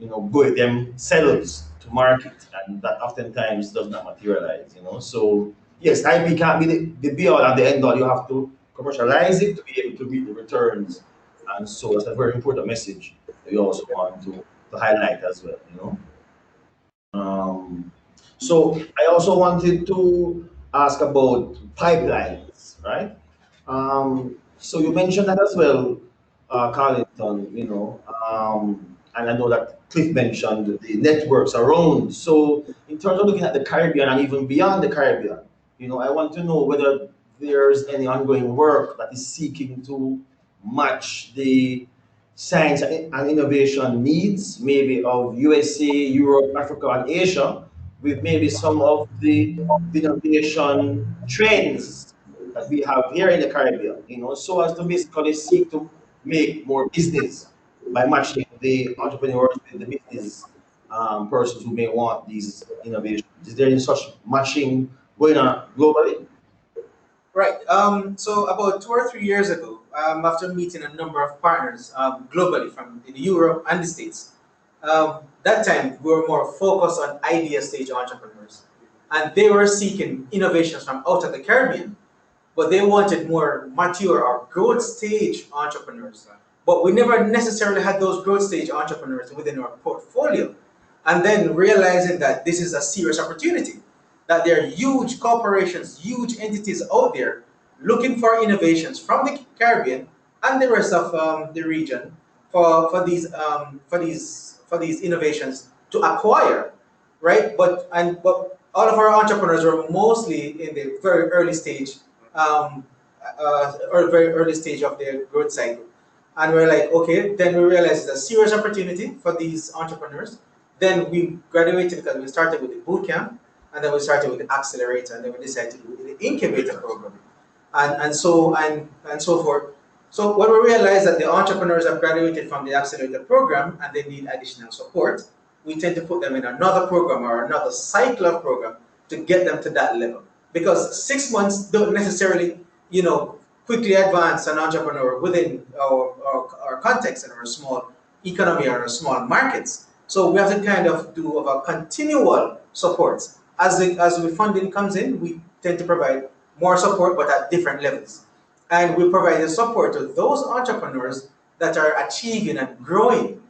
to go with themselves to market, and that oftentimes does not materialize. So yes, IP can't be the be all and the end all. You have to commercialize it to be able to reap the returns, and so that's a very important message that we also want to highlight as well. So I also wanted to ask about pipelines, right? So you mentioned that as well, Carlington, and I know that Cliff mentioned the networks around. So in terms of looking at the Caribbean and even beyond the Caribbean, I want to know whether there's any ongoing work that is seeking to match the science and innovation needs, maybe of USA, Europe, Africa, and Asia, with maybe some of the innovation trends that we have here in the Caribbean, so as to basically seek to make more business by matching the entrepreneurs with the business persons who may want these innovations. Is there any such matching going on globally? Right. So about 2 or 3 years ago, after meeting a number of partners globally from in Europe and the States, that time we were more focused on idea stage entrepreneurs, and they were seeking innovations from out of the Caribbean, but they wanted more mature or growth stage entrepreneurs. But we never necessarily had those growth stage entrepreneurs within our portfolio. And then realizing that this is a serious opportunity, that there are huge corporations, huge entities out there looking for innovations from the Caribbean and the rest of the region for these innovations to acquire, right? But all of our entrepreneurs were mostly in the very early stage, or very early stage of their growth cycle. And we're like, okay, then we realized it's a serious opportunity for these entrepreneurs. Then we graduated because we started with the boot camp, and then we started with the accelerator, and then we decided to do the incubator program, and so forth. So when we realize that the entrepreneurs have graduated from the accelerator program and they need additional support, we tend to put them in another program or another cycle of program to get them to that level. Because 6 months don't necessarily, quickly advance an entrepreneur within our context and our small economy or our small markets. So we have to kind of do a continual support. As the funding comes in, we tend to provide more support, but at different levels. And we provide the support to those entrepreneurs that are achieving and growing,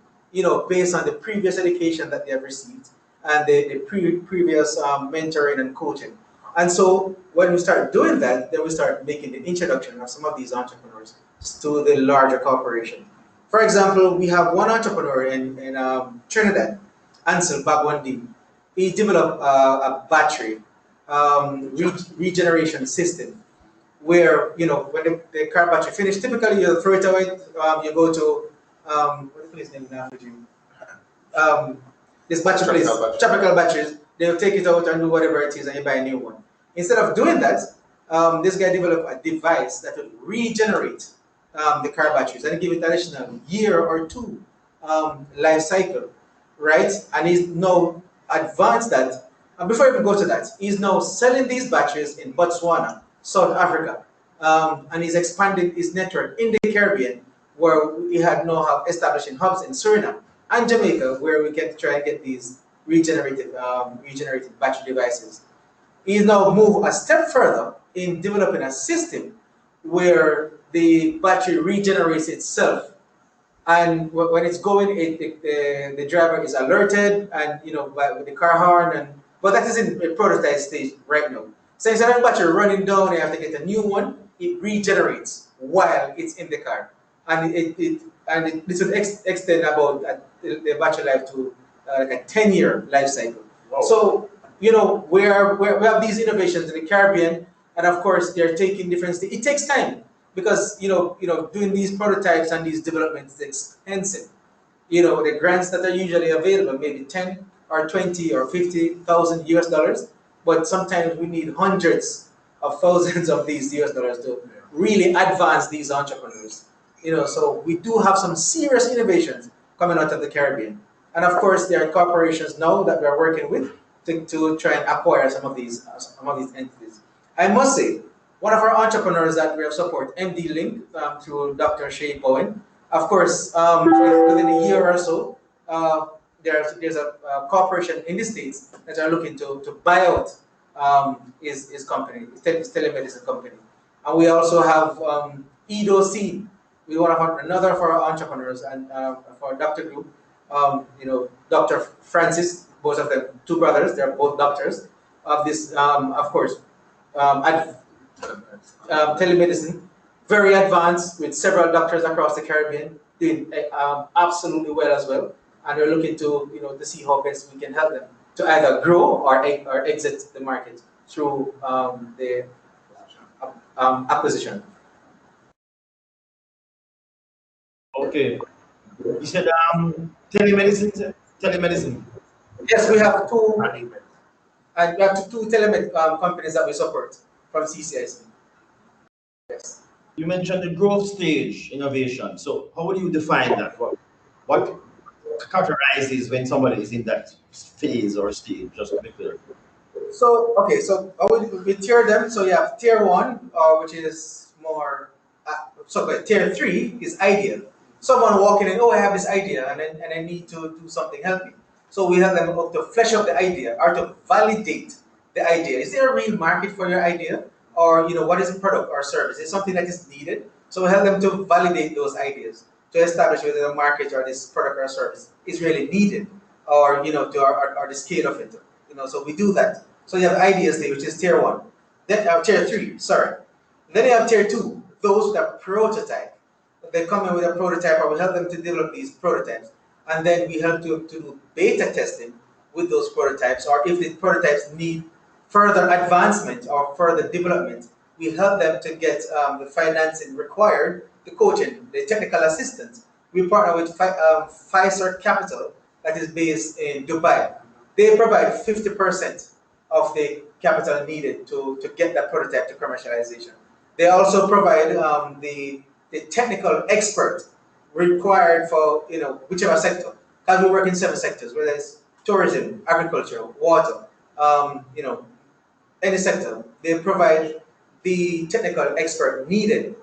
based on the previous education that they have received and the previous mentoring and coaching. And so when we start doing that, then we start making the introduction of some of these entrepreneurs to the larger corporation. For example, we have one entrepreneur in Trinidad, Ansel Bagwandi. He developed a battery regeneration system where, when the car battery finish, typically you throw it away. You go to what is his name now? This battery place, tropical batteries. They'll take it out and do whatever it is, and you buy a new one. Instead of doing that, this guy developed a device that will regenerate the car batteries and give it additional year or two life cycle, right? And he's now advanced that. And before I even go to that, he's now selling these batteries in Botswana, South Africa, and he's expanding his network in the Caribbean, where we had now establishing hubs in Suriname and Jamaica, where we can try and get these regenerated battery devices. He's now moved a step further in developing a system where the battery regenerates itself, and when it's going, the driver is alerted, and with the car horn, but that is in a prototype stage right now. So instead of the battery running down, you have to get a new one. It regenerates while it's in the car, and this would extend about the battery life to like a 10-year life cycle. Wow. So we have these innovations in the Caribbean, and of course they're taking different. It takes time because doing these prototypes and these developments is expensive. The grants that are usually available maybe 10 or 20 or 50,000 US dollars, but sometimes we need hundreds of thousands of these US dollars to really advance these entrepreneurs. So we do have some serious innovations coming out of the Caribbean, and of course there are corporations now that we are working with to try and acquire some of these entities. I must say, one of our entrepreneurs that we have support, MD Link, through Dr. Shay Bowen. Of course, within a year or so, there's a corporation in the States that are looking to buy out his company, his telemedicine company. And we also have EDOC, we one of another of our entrepreneurs, and for Dr. Group, Dr. Francis, both of them, two brothers, they're both doctors of this, of course, telemedicine, very advanced with several doctors across the Caribbean, doing absolutely well as well. And we're looking to see how best we can help them to either grow or exit the market through the acquisition. Okay. You said telemedicine. Telemedicine. Yes, we have two. And we have two telemed companies that we support from CCIC. Yes. You mentioned the growth stage innovation. So how would you define that? What characterizes when somebody is in that phase or stage? Just to be clear. So okay, so we tier them. So you have tier one, which is more. Tier three is idea. Someone walking in, oh, I have this idea, and I need to do something, help me. So we help them to flesh out the idea or to validate the idea. Is there a real market for your idea? Or what is the product or service? Is it something that is needed? So we help them to validate those ideas, to establish whether the market or this product or service is really needed, or or the scale of it. So we do that. So you have ideas there, which is tier one. Then tier three, sorry. Then you have tier two, those with a prototype. They come in with a prototype, or we help them to develop these prototypes. And then we help to do beta testing with those prototypes, or if the prototypes need further advancement or further development, we help them to get the financing required, the coaching, the technical assistance. We partner with Pfizer Capital that is based in Dubai. They provide 50% of the capital needed to get that prototype to commercialization. They also provide the technical expert required for whichever sector. Because we work in 7 sectors, whether it's tourism, agriculture, water, any sector. They provide the technical expert needed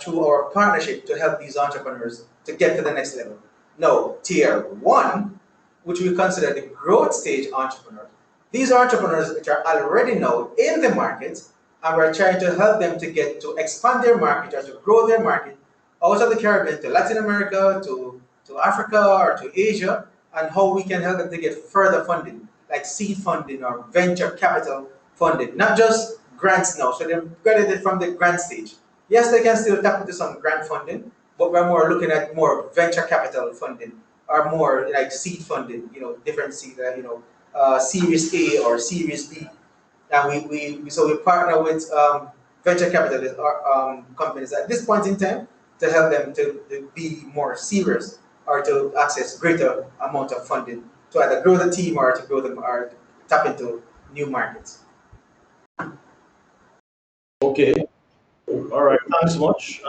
through our partnership to help these entrepreneurs to get to the next level. Now, tier 1, which we consider the growth stage entrepreneurs. These are entrepreneurs which are already now in the market, and we're trying to help them to expand their market or to grow their market out of the Caribbean to Latin America, to Africa, or to Asia, and how we can help them to get further funding, like seed funding or venture capital funding, not just grants now. So they're graduated from the grant stage. Yes, they can still tap into some grant funding, but we're more looking at more venture capital funding or more like seed funding, different seed, Series A or Series B. And we partner with venture capitalist companies at this point in time to help them to be more serious or to access greater amount of funding to either grow the team or to grow them or tap into new markets. Okay. All right. Thanks so much.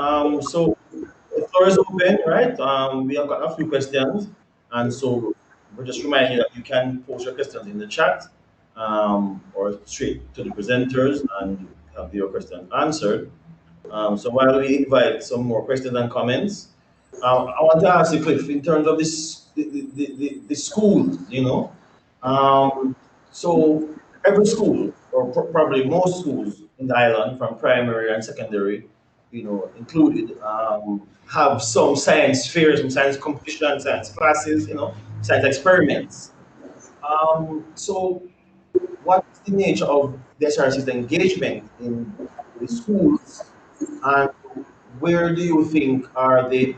So the floor is open, right? We have got a few questions, and so we're just reminding you that you can post your questions in the chat, or straight to the presenters, and have your question answered. So while we invite some more questions and comments, I want to ask you, Cliff, in terms of this, the schools, so every school, or probably most schools in the island, from primary and secondary, included, have some science fairs, some science competitions, science classes, science experiments. So what is the nature of the SRC's engagement in the schools, and where do you think are the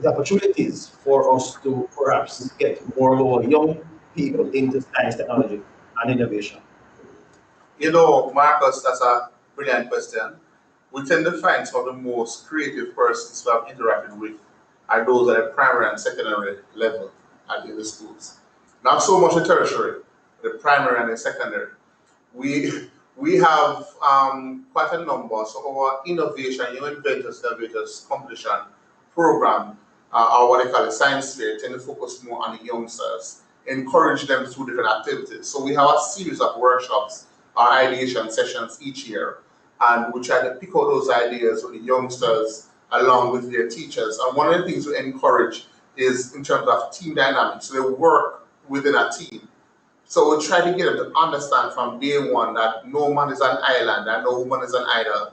opportunities for us to perhaps get more of our young people into science, technology, and innovation? Marcus, that's a brilliant question. We tend to find some of the most creative persons who have interacted with are those at the primary and secondary level in the schools. Not so much the tertiary, the primary and the secondary. We have quite a number. So our innovation, young inventors, innovators competition program, or what they call it science fair, tend to focus more on the youngsters, encourage them through different activities. So we have a series of workshops or ideation sessions each year, and we try to pick out those ideas with the youngsters along with their teachers. And one of the things we encourage is in terms of team dynamics. So they work within a team. So we try to get them to understand from day one that no man is an island and no woman is an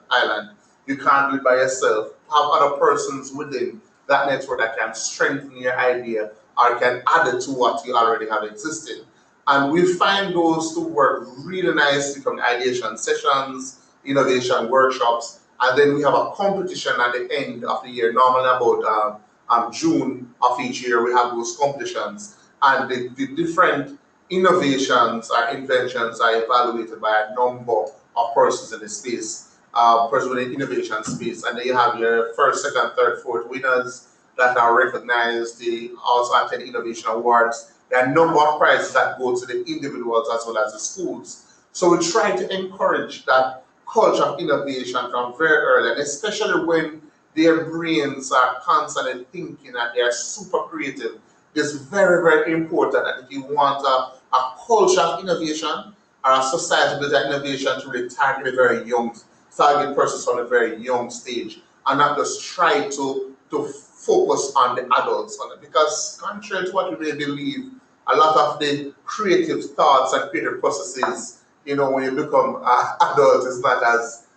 island. You can't do it by yourself. Have other persons within that network that can strengthen your idea or can add it to what you already have existing. And we find those to work really nicely from the ideation sessions, innovation workshops, and then we have a competition at the end of the year, normally about June of each year, we have those competitions. And the different innovations or inventions are evaluated by a number of persons in the space, persons in the innovation space. And then you have your first, second, third, fourth winners that are recognized. They also attend innovation awards. There are a number of prizes that go to the individuals as well as the schools. So we try to encourage that culture of innovation from very early, and especially when their brains are constantly thinking and they are super creative. It's very, very important that if you want a culture of innovation or a society with innovation to really target a very young, target persons from a very young stage, and not just try to focus on the adults on it. Because contrary to what you may believe, a lot of the creative thoughts and creative processes, when you become adult, is not as,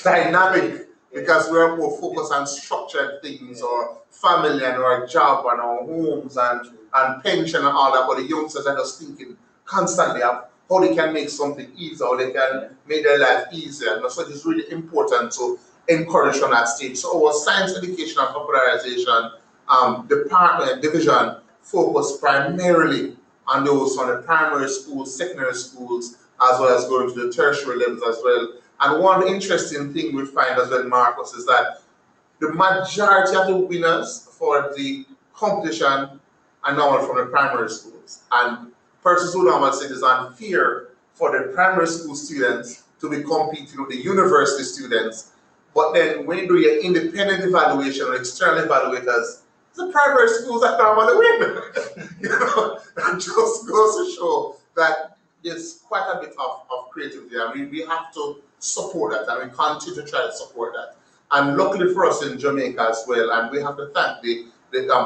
dynamic, because we're more focused on structured things or family and our job and our homes and pension and all that. But the youngsters are just thinking constantly of how they can make something easier, how they can make their life easier. So it's really important to encourage from that stage. So our science education and popularization department and division focus primarily on those from the primary schools, secondary schools, as well as going to the tertiary levels as well. And one interesting thing we find as well, Marcus, is that the majority of the winners for the competition and normal from the primary schools. And persons who normally say it is unfair for the primary school students to be competing with the university students. But then when you do your independent evaluation or external evaluators, it's the primary schools that normally win. You know, that just goes to show that there's quite a bit of creativity, and we have to support that, and we continue to try to support that. And luckily for us in Jamaica as well, and we have to thank the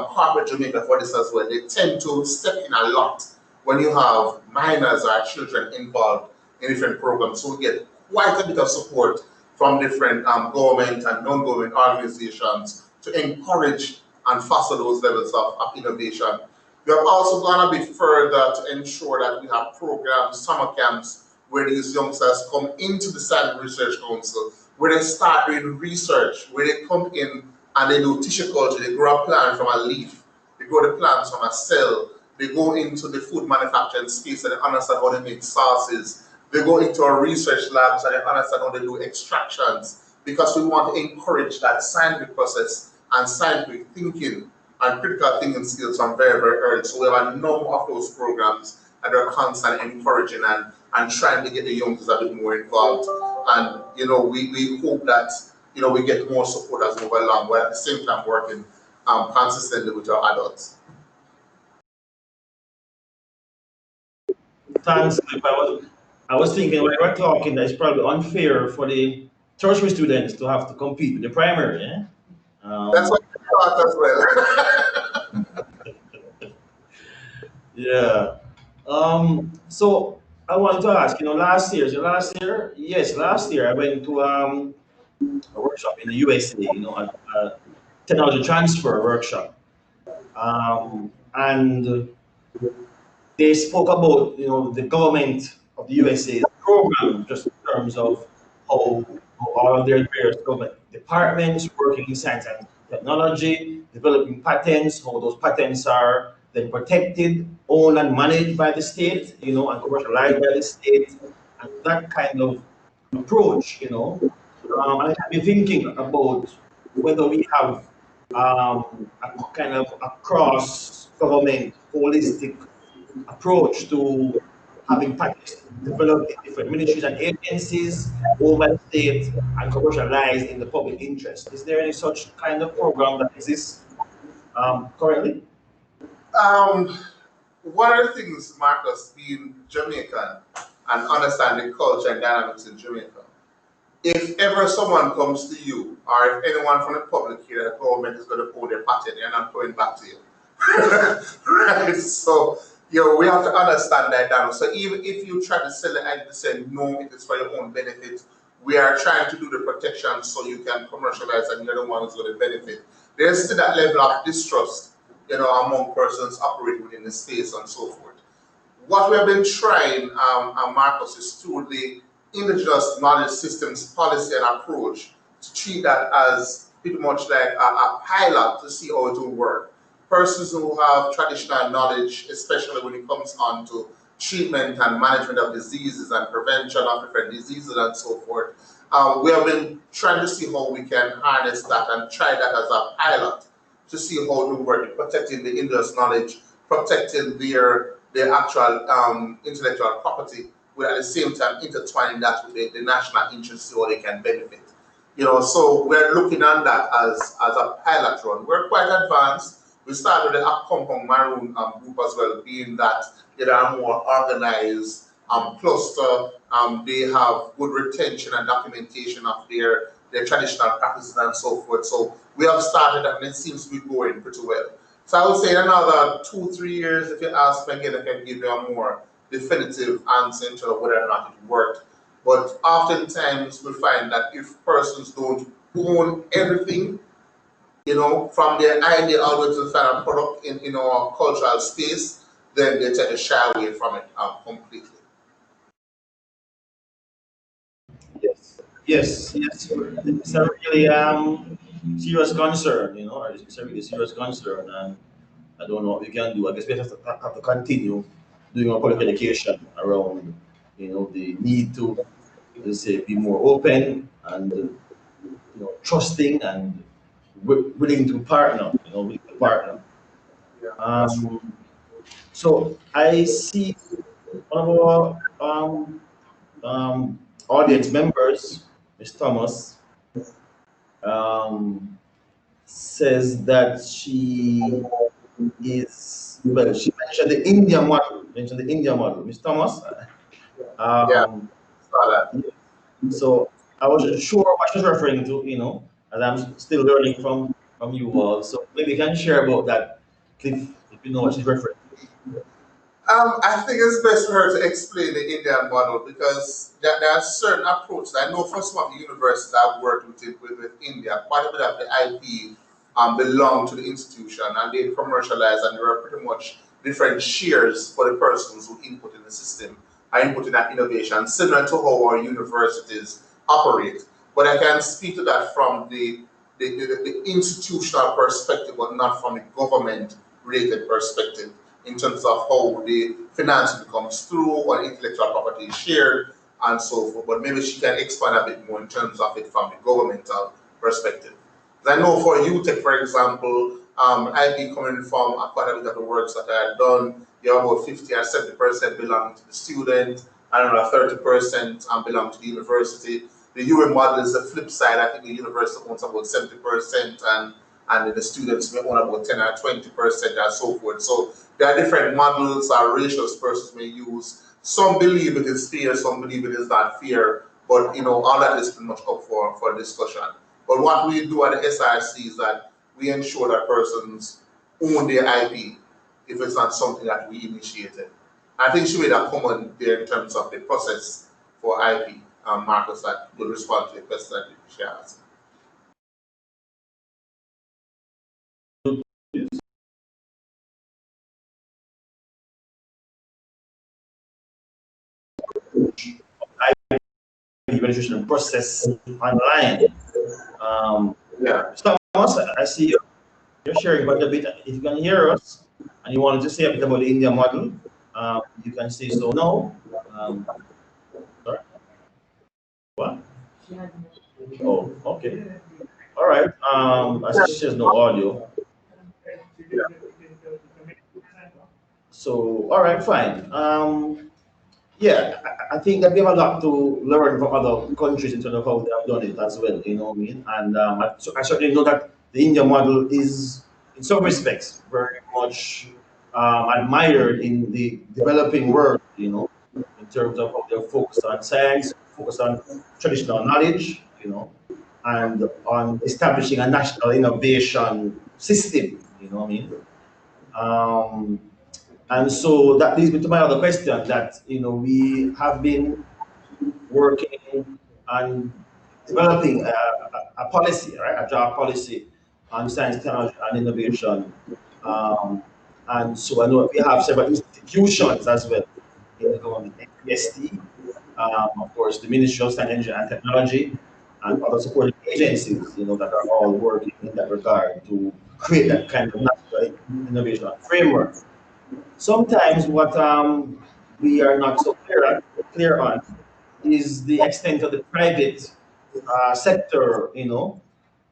corporate Jamaica for this as well, they tend to step in a lot when you have minors or children involved in different programs. So we get quite a bit of support from different government and non-government organizations to encourage and foster those levels of innovation. We have also gone a bit further to ensure that we have programs, summer camps, where these youngsters come into the Science Research Council, where they start doing research, where they come in and they do tissue culture, they grow a plant from a leaf, they grow the plants from a cell, they go into the food manufacturing space and they understand how they make sauces, they go into our research labs and they understand how they do extractions, because we want to encourage that scientific process and scientific thinking and critical thinking skills from very, very early. So we have a number of those programs that are constantly encouraging and trying to get the youngsters a bit more involved. And you know, we hope that we get more support as we go along, while at the same time working consistently with our adults. Thanks. I was thinking when we were talking that it's probably unfair for the tertiary students to have to compete with the primary. Eh? That's what I thought as well. Yeah. So I wanted to ask, last year I went to a workshop in the USA, a technology transfer workshop. And they spoke about, the government of the USA's program, just in terms of how all of their various government departments working in science and technology, developing patents, how those patents are then protected, owned and managed by the state, and commercialized by the state, and that kind of approach. And I have been thinking about whether we have a kind of a cross government holistic approach to having patents developed in different ministries and agencies, overstate and commercialized in the public interest. Is there any such kind of program that exists currently? One of the things, Marcus, being Jamaican and understanding culture and dynamics in Jamaica, if ever someone comes to you, or if anyone from the public here, the government is going to pull their patent, they're not going back to you. Right? So, we have to understand that now. So even if you try to sell it and say, no, it is for your own benefit, we are trying to do the protection so you can commercialize and you're the one who's going to benefit. There's still that level of distrust, among persons operating within the space and so forth. What we have been trying, Marcus, is through the indigenous knowledge systems policy and approach to treat that as pretty much like a pilot to see how it will work. Persons who have traditional knowledge, especially when it comes on to treatment and management of diseases and prevention of different diseases and so forth, we have been trying to see how we can harness that and try that as a pilot to see how it will work, protecting the indigenous knowledge, protecting their actual intellectual property, but at the same time intertwining that with the national interest so they can benefit. So we're looking at that as a pilot run. We're quite advanced. We started the Compound Maroon group as well, being that they are more organized cluster. They have good retention and documentation of their traditional practices and so forth. So we have started and it seems to be going pretty well. So I would say another 2-3 years, if you ask me again, I can give you a more definitive answer into whether or not it worked. But oftentimes we find that if persons don't own everything, from their idea all the way to the final product in our cultural space, then they tend to shy away from it completely. Yes. It's a really serious concern, it's a really serious concern, and I don't know what we can do. I guess we have to continue doing our public education around, the need to, let's say, be more open and, trusting and willing to partner, So I see one of our audience members, Ms. Thomas, um, says that she is, well, she mentioned the India model, Ms. Thomas. Yeah, Um, saw that. so I wasn't sure what she's referring to, as I'm still learning from you all. So maybe you can share about that, Cliff, if you know what she's referring I think it's best for her to explain the Indian model because there are certain approaches. I know for some of the universities I've worked with India, quite a bit of the IP belong to the institution and they commercialize and there are pretty much different shares for the persons who input in the system are inputting that innovation, similar to how our universities operate. But I can speak to that from the institutional perspective, but not from a government related perspective in terms of how the financing comes through or intellectual property is shared and so forth. But maybe she can expand a bit more in terms of it from the governmental perspective. 'Cause I know for UTech, for example, IP coming from quite a bit of the works that I had done, you have about 50 or 70% belong to the student, and another 30% belong to the university. The UN model is the flip side. I think the university owns about 70% and the students may own about 10 or 20% and so forth. So there are different models or ratios persons may use. Some believe it is fair, some believe it is not fair, but all that is pretty much up for discussion. But what we do at the SRC is that we ensure that persons own their IP if it's not something that we initiated. I think she made a comment there in terms of the process for IP. Marcus, that will respond to the question that she asked. the registration process online. Yeah. Thomas, I see you're sharing quite a bit. If you can hear us and you wanted to say a bit about the India model, you can say so now. Sorry. What? Oh, okay. All right. I see she has no audio. So, all right, fine. Yeah, I think that we have a lot to learn from other countries in terms of how they have done it as well. You know what I mean? And I certainly know that the India model is, in some respects, very much admired in the developing world. In terms of how they're focused on science, focused on traditional knowledge. And on establishing a national innovation system. You know what I mean? Um, and so that leads me to my other question that, we have been working on developing a policy, right? A job policy on science, technology, and innovation. Um, and so I know we have several institutions as well in the government, NPST, of course, the Ministry of Science, Engineering, and Technology, and other supporting agencies, that are all working in that regard to create that kind of national innovation framework. Sometimes what we are not so clear on is the extent of the private sector,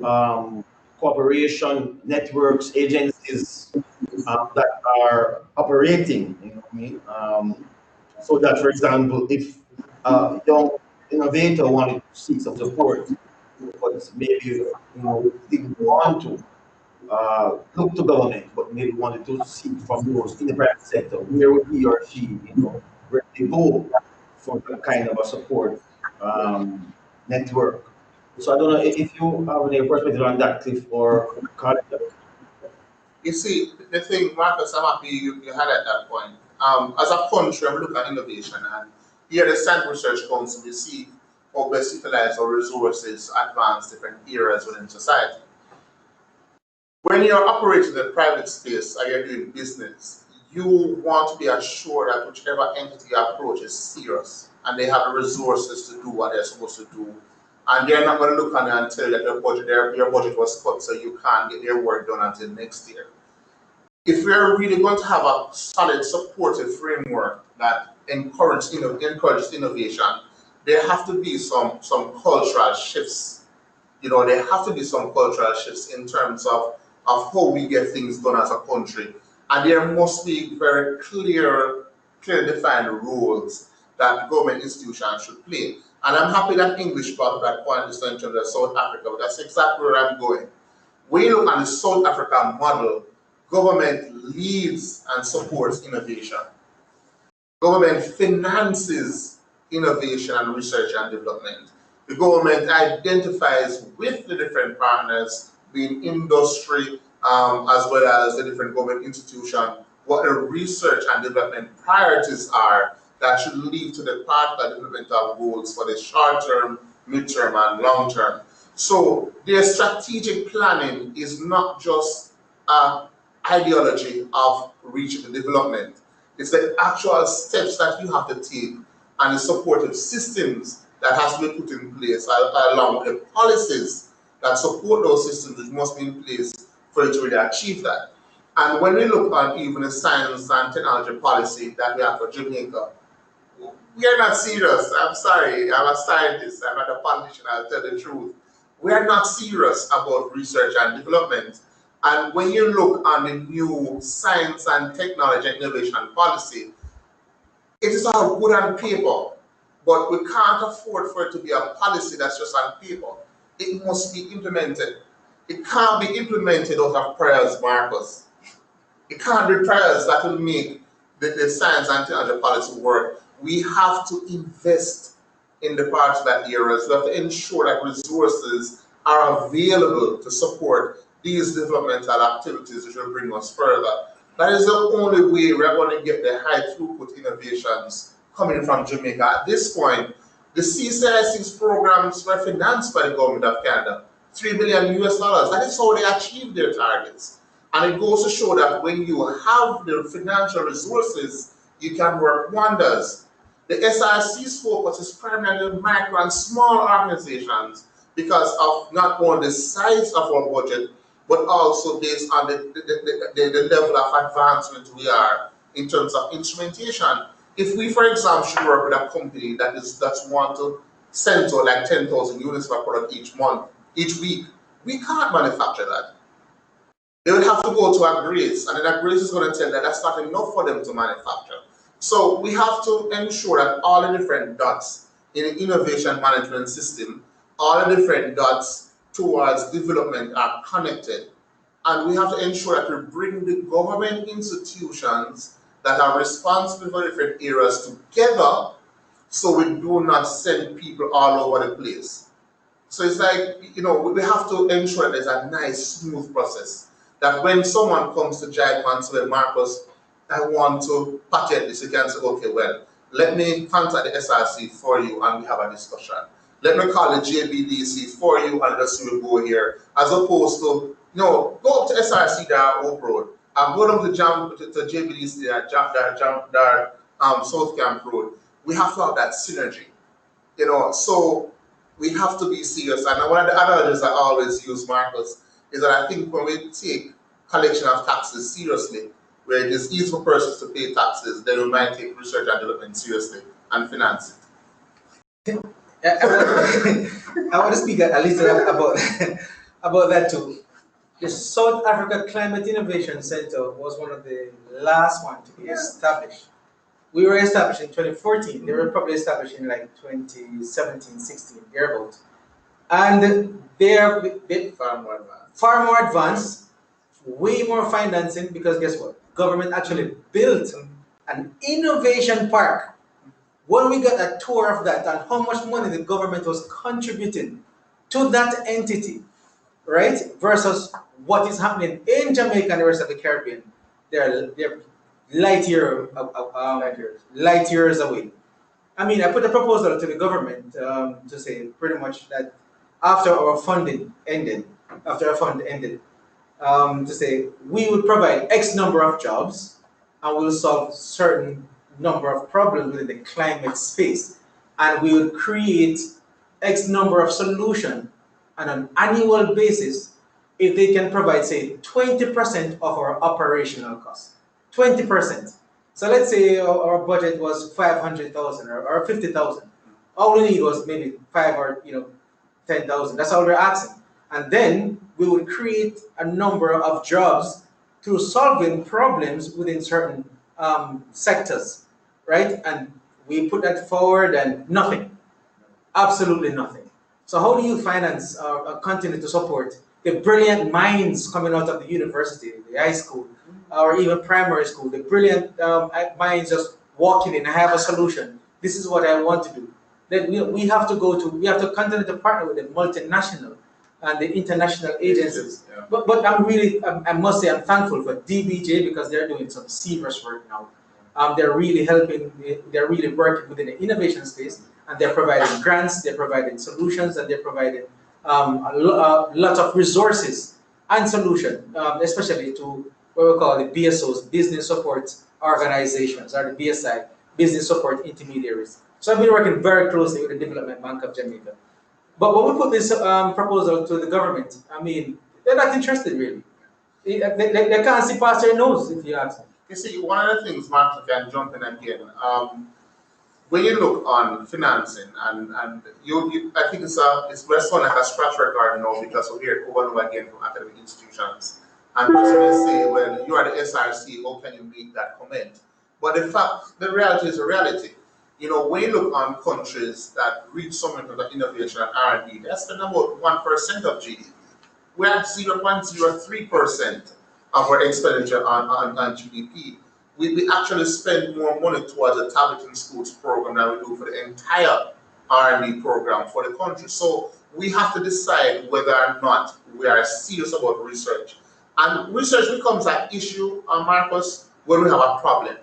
um, cooperation networks, agencies that are operating. You know what I mean? So that, for example, if a young innovator wanted to seek some support, but maybe didn't want to look to government, but maybe wanted to seek from those in the private sector, where would he or she, where they go for that kind of a support network. So I don't know if you have any perspective on that, Cliff or Carl. You see, the thing, Marcus, I'm happy you had at that point. As a country, I'm looking at innovation, and here at the Science Research Council, we see how best utilize our resources, advance different areas within society. When you're operating in the private space and you're doing business, you want to be assured that whichever entity you approach is serious and they have the resources to do what they're supposed to do. And they're not going to look on you and tell you that your budget was cut so you can't get your work done until next year. If we're really going to have a solid supportive framework that encourages innovation, there have to be some cultural shifts. There have to be some cultural shifts in terms of how we get things done as a country. And there must be very clear defined roles that government institutions should play. And I'm happy that English brought up that point in terms of South Africa, but that's exactly where I'm going. When you look at the South African model, government leads and supports innovation. Government finances innovation and research and development. The government identifies with the different partners, being industry, as well as the different government institutions, what the research and development priorities are that should lead to the partner developmental goals for the short term, mid-term, and long term. So their strategic planning is not just an ideology of reaching the development. It's the actual steps that you have to take and the supportive systems that has to be put in place along with the policies that support those systems, which must be in place for you to really achieve that. And when we look at even the science and technology policy that we have for Jamaica, we are not serious. I'm sorry, I'm a scientist, I'm not a politician, I'll tell the truth. We are not serious about research and development. And when you look on the new science and technology and innovation policy, it is all good on paper, but we can't afford for it to be a policy that's just on paper. It must be implemented. It can't be implemented out of prayers, Marcus. It can't be prayers that will make the science and technology policy work. We have to invest in the parts of that areas. We have to ensure that resources are available to support these developmental activities which will bring us further. That is the only way we're going to get the high throughput innovations coming from Jamaica. At this point, the CCIC's programs were financed by the government of Canada, $3 billion US. That is how they achieve their targets. And it goes to show that when you have the financial resources, you can work wonders. The SRC's focus is primarily on micro and small organizations because of not only the size of our budget, but also based on the level of advancement we are in terms of instrumentation. If we, for example, should work with a company that's want to send to like 10,000 units of a product each month, each week, we can't manufacture that. They would have to go to a grace, and then a grace is going to tell that that's not enough for them to manufacture. So we have to ensure that all the different dots in the innovation management system, all the different dots towards development are connected. And we have to ensure that we bring the government institutions that are responsible for different areas together so we do not send people all over the place. So it's like, we have to ensure that there's a nice, smooth process. That when someone comes to JIPO and says, Marcus, I want to patent this, you can say, okay, well, let me contact the SRC for you and we have a discussion. Let me call the JBDC for you and just see we go here. As opposed to, go up to SRC there, Oak Road, and go down to JBDC there, South Camp Road. We have to have that synergy, so we have to be serious. And one of the analogies I always use, Marcus, is that I think when we take collection of taxes seriously, where it is easy for persons to pay taxes, then we might take research and development seriously and finance it. I want to speak a little about that too. The South Africa Climate Innovation Center was one of the last ones to be established. We were established in 2014. They were probably established in like 2017, 16, thereabouts. And they're far more advanced, way more financing, because guess what? Government actually built an innovation park. When we got a tour of that and how much money the government was contributing to that entity, right, versus what is happening in Jamaica and the rest of the Caribbean, they're light years away. I mean, I put a proposal to the government to say pretty much that after our fund ended, to say we would provide X number of jobs and we'll solve certain number of problems within the climate space, and we would create X number of solutions on an annual basis if they can provide, say, 20% of our operational costs. 20%. So let's say our budget was 500,000 or 50,000. All we need was maybe 5 or 10,000. That's all we're asking. And then we would create a number of jobs through solving problems within certain sectors, right? And we put that forward and nothing, absolutely nothing. So how do you finance or continue to support the brilliant minds coming out of the university, the high school, or even primary school, the brilliant minds just walking in, I have a solution, this is what I want to do. Then we have to we have to continue to partner with the multinational and the international agencies. Yeah. But I must say, I'm thankful for DBJ because they're doing some serious work now. They're really helping, they're really working within the innovation space, and they're providing grants, they're providing solutions, and they're providing a lot of resources and solution, especially to what we call the BSOs, Business Support Organizations, or the BSI, Business Support Intermediaries. So I've been working very closely with the Development Bank of Jamaica. But when we put this proposal to the government, I mean, they're not interested really. They can't see past their nose, if you ask me. You see, one of the things, Mark, I can jump in again. When you look on financing, and I think it's less like a scratch record now because we hear it over and over again from academic institutions. And person may say, well, you are the SRC, how can you make that comment? But the reality is a reality. You know, when you look on countries that reach so much of the innovation and R&D, they spend about 1% of GDP. We're at 0.03% of our expenditure on GDP. We actually spend more money towards the tablet in schools program than we do for the entire R&D program for the country. So we have to decide whether or not we are serious about research. And research becomes an issue, Marcus, when we have a problem.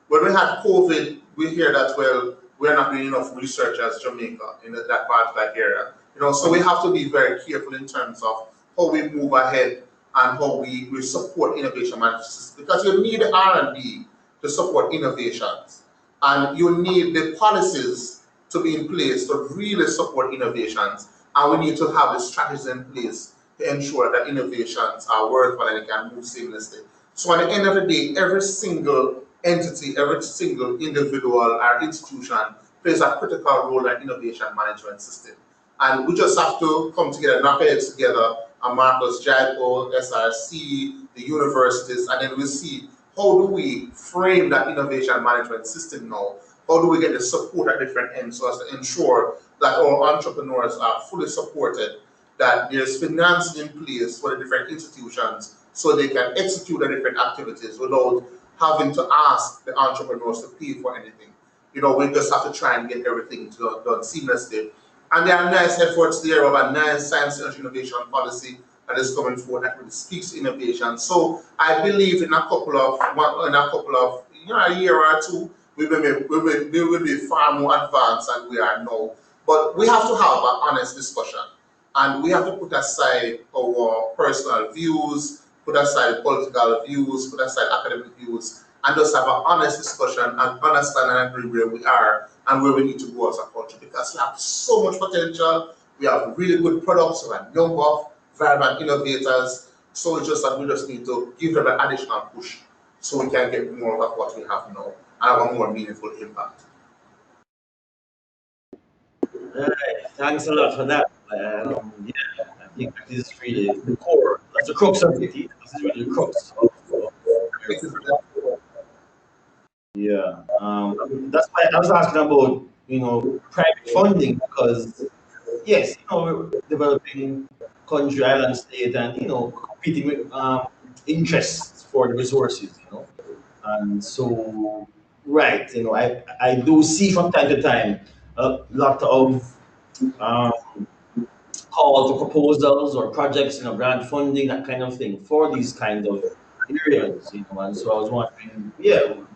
When we had COVID, we hear that, well, we're not doing enough research as Jamaica in that part of that area. You know, so we have to be very careful in terms of how we move ahead and how we support innovation management systems, because you need R&D to support innovations, and you need the policies to be in place to really support innovations, and we need to have the strategies in place to ensure that innovations are worthwhile and can move seamlessly. So at the end of the day, every single entity, every single individual or institution plays a critical role in innovation management system. And we just have to come together, knock our heads together, and Marcus, JIPO, SRC, the universities, and then we see how do we frame that innovation management system now? How do we get the support at different ends so as to ensure that our entrepreneurs are fully supported, that there's financing in place for the different institutions so they can execute the different activities without having to ask the entrepreneurs to pay for anything. You know, we just have to try and get everything done seamlessly. And there are nice efforts there of a nice science and innovation policy that is coming forward that really speaks to innovation. So I believe in a couple of a year or two, we will be far more advanced than we are now. But we have to have an honest discussion, and we have to put aside our personal views, put aside political views, put aside academic views, and just have an honest discussion and understand and agree where we are and where we need to go as a country, because we have so much potential. We have really good products, we have a number of vibrant innovators. So it's just that we just need to give them an additional push so we can get more of what we have now and have a more meaningful impact. Right. Thanks a lot for that. Yeah, I think that is really the core. That's the crux of it. This is really the crux of yeah. That's why I was asking about, private funding, because yes, we're developing country, island state, and competing with interests for the resources, and so right, I do see from time to time a lot of um, calls or proposals or projects, grant funding, that kind of thing for these kind of areas, and so I was wondering,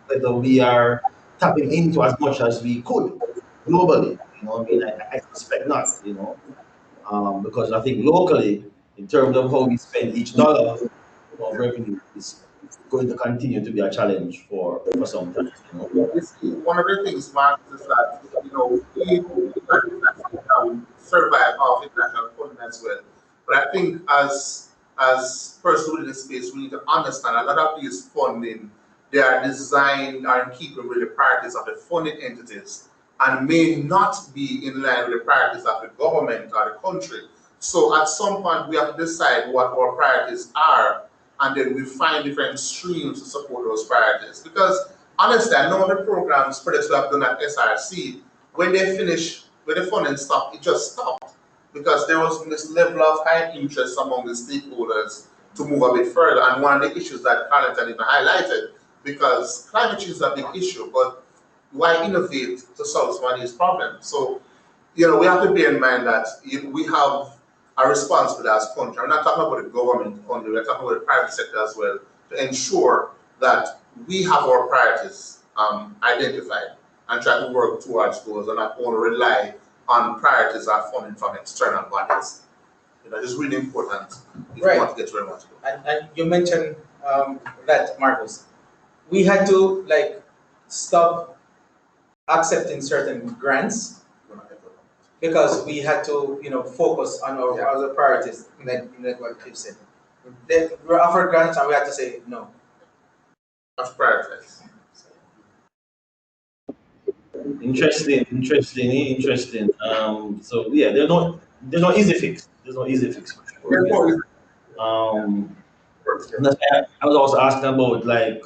whether we are tapping into as much as we could globally, I mean, I suspect not, because I think locally, in terms of how we spend each dollar of revenue, is going to continue to be a challenge for some time. One of the things, Mark, is that we survive off international funding as well. But I think as persons in this space, we need to understand a lot of these funding, they are designed or in keeping with the priorities of the funding entities and may not be in line with the priorities of the government or the country. So at some point, we have to decide what our priorities are and then we find different streams to support those priorities. Because honestly, I know the programs projects we have done at SRC, when they finish, when the funding stopped, it just stopped because there was this level of high interest among the stakeholders to move a bit further. And one of the issues that Carlton even highlighted, because climate change is a big issue, but why innovate to solve some of these problems? So, you know, we have to bear in mind that we have a responsibility as a country. We're not talking about the government only, we're talking about the private sector as well, to ensure that we have our priorities identified and try to work towards those and not only rely on priorities or funding from external bodies. You know, it's really important if Right. you want to get where you want to go. And you mentioned that, Marcus. We had to like stop accepting certain grants because we had to, you know, focus on our other priorities, like what Cliff said. They were offered grants and we had to say no. That's priorities. Interesting. So yeah, there's no easy fix. There's no easy fix for sure. Yeah. That's why I was also asking about like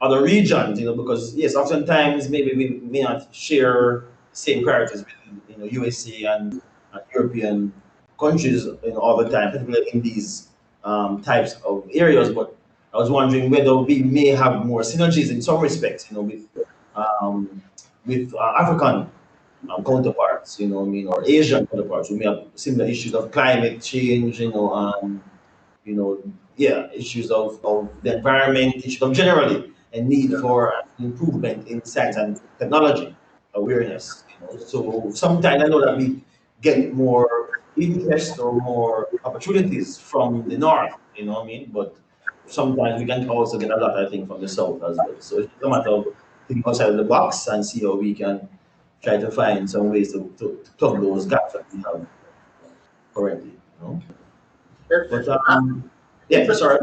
other regions, you know, because yes, oftentimes maybe we may not share same priorities with, you know, USA and European countries, you know, all the time, particularly in these types of areas. But I was wondering whether we may have more synergies in some respects, you know, with African counterparts, you know, what I mean, or Asian counterparts. We may have similar issues of climate change, you know, yeah, issues of the environment, issues of generally a need for improvement in science and technology awareness. You know, so sometimes I know that we get more interest or more opportunities from the north. You know what I mean? But sometimes we can also get a lot, I think, from the south as well. So it's a matter of thinking outside of the box and see how we can try to find some ways to plug those gaps that we have currently. You know? But yeah, sorry.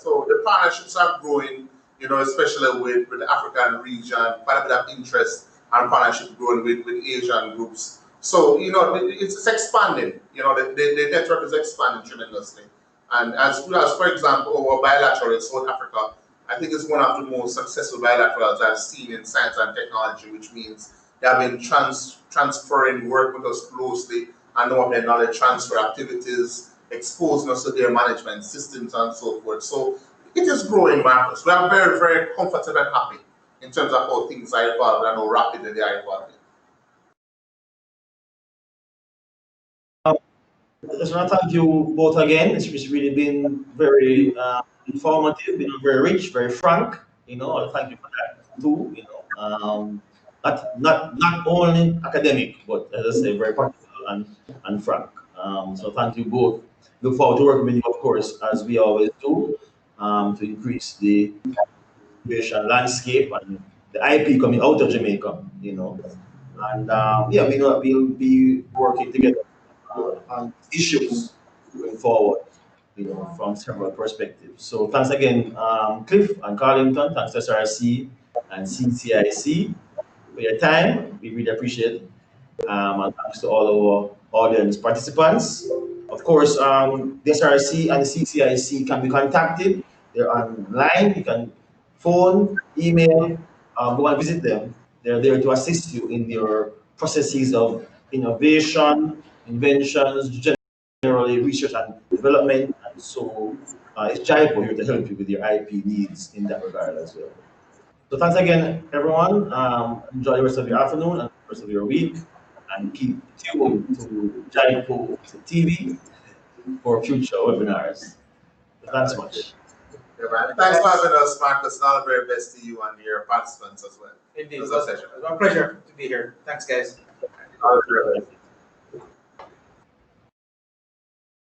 So the partnerships are growing, you know, especially with the African region, quite a bit of interest and partnership growing with Asian groups. So, you know, it's expanding, you know, the network is expanding tremendously. And as for example, our bilateral in South Africa, I think it's one of the most successful bilaterals I've seen in science and technology, which means they have been transferring work with us closely and know of their knowledge transfer activities, exposing us to their management systems and so forth. So it is growing, Marcus. We are very, very comfortable and happy in terms of how things are evolving and how rapidly they are evolving. I just want to thank you both again. It's really been very informative, you know, very rich, very frank. You know, I thank you for that too. You know, not only academic, but as I say, very practical and frank. So thank you both. Look forward to working with you, of course, as we always do, to increase the innovation landscape and the IP coming out of Jamaica. You know, and yeah, we know we'll be working together on issues going forward, you know, from several perspectives. So thanks again, Cliff and Carlington. Thanks to SRC and CCIC for your time. We really appreciate it. And thanks to all our audience participants. Of course, the SRC and the CCIC can be contacted. They're online. You can phone, email, go and visit them. They're there to assist you in your processes of innovation, inventions, generally research and development. And so it's JIPO here to help you with your IP needs in that regard as well. So thanks again, everyone. Enjoy the rest of your afternoon and the rest of your week. And keep tuned to JIPO TV for future webinars. Thanks much. Yeah, man. Thanks for having us, Marcus, and all the very best to you and your participants as well. Indeed, It was a pleasure. It was a pleasure to be here. Thanks, guys. All the very best.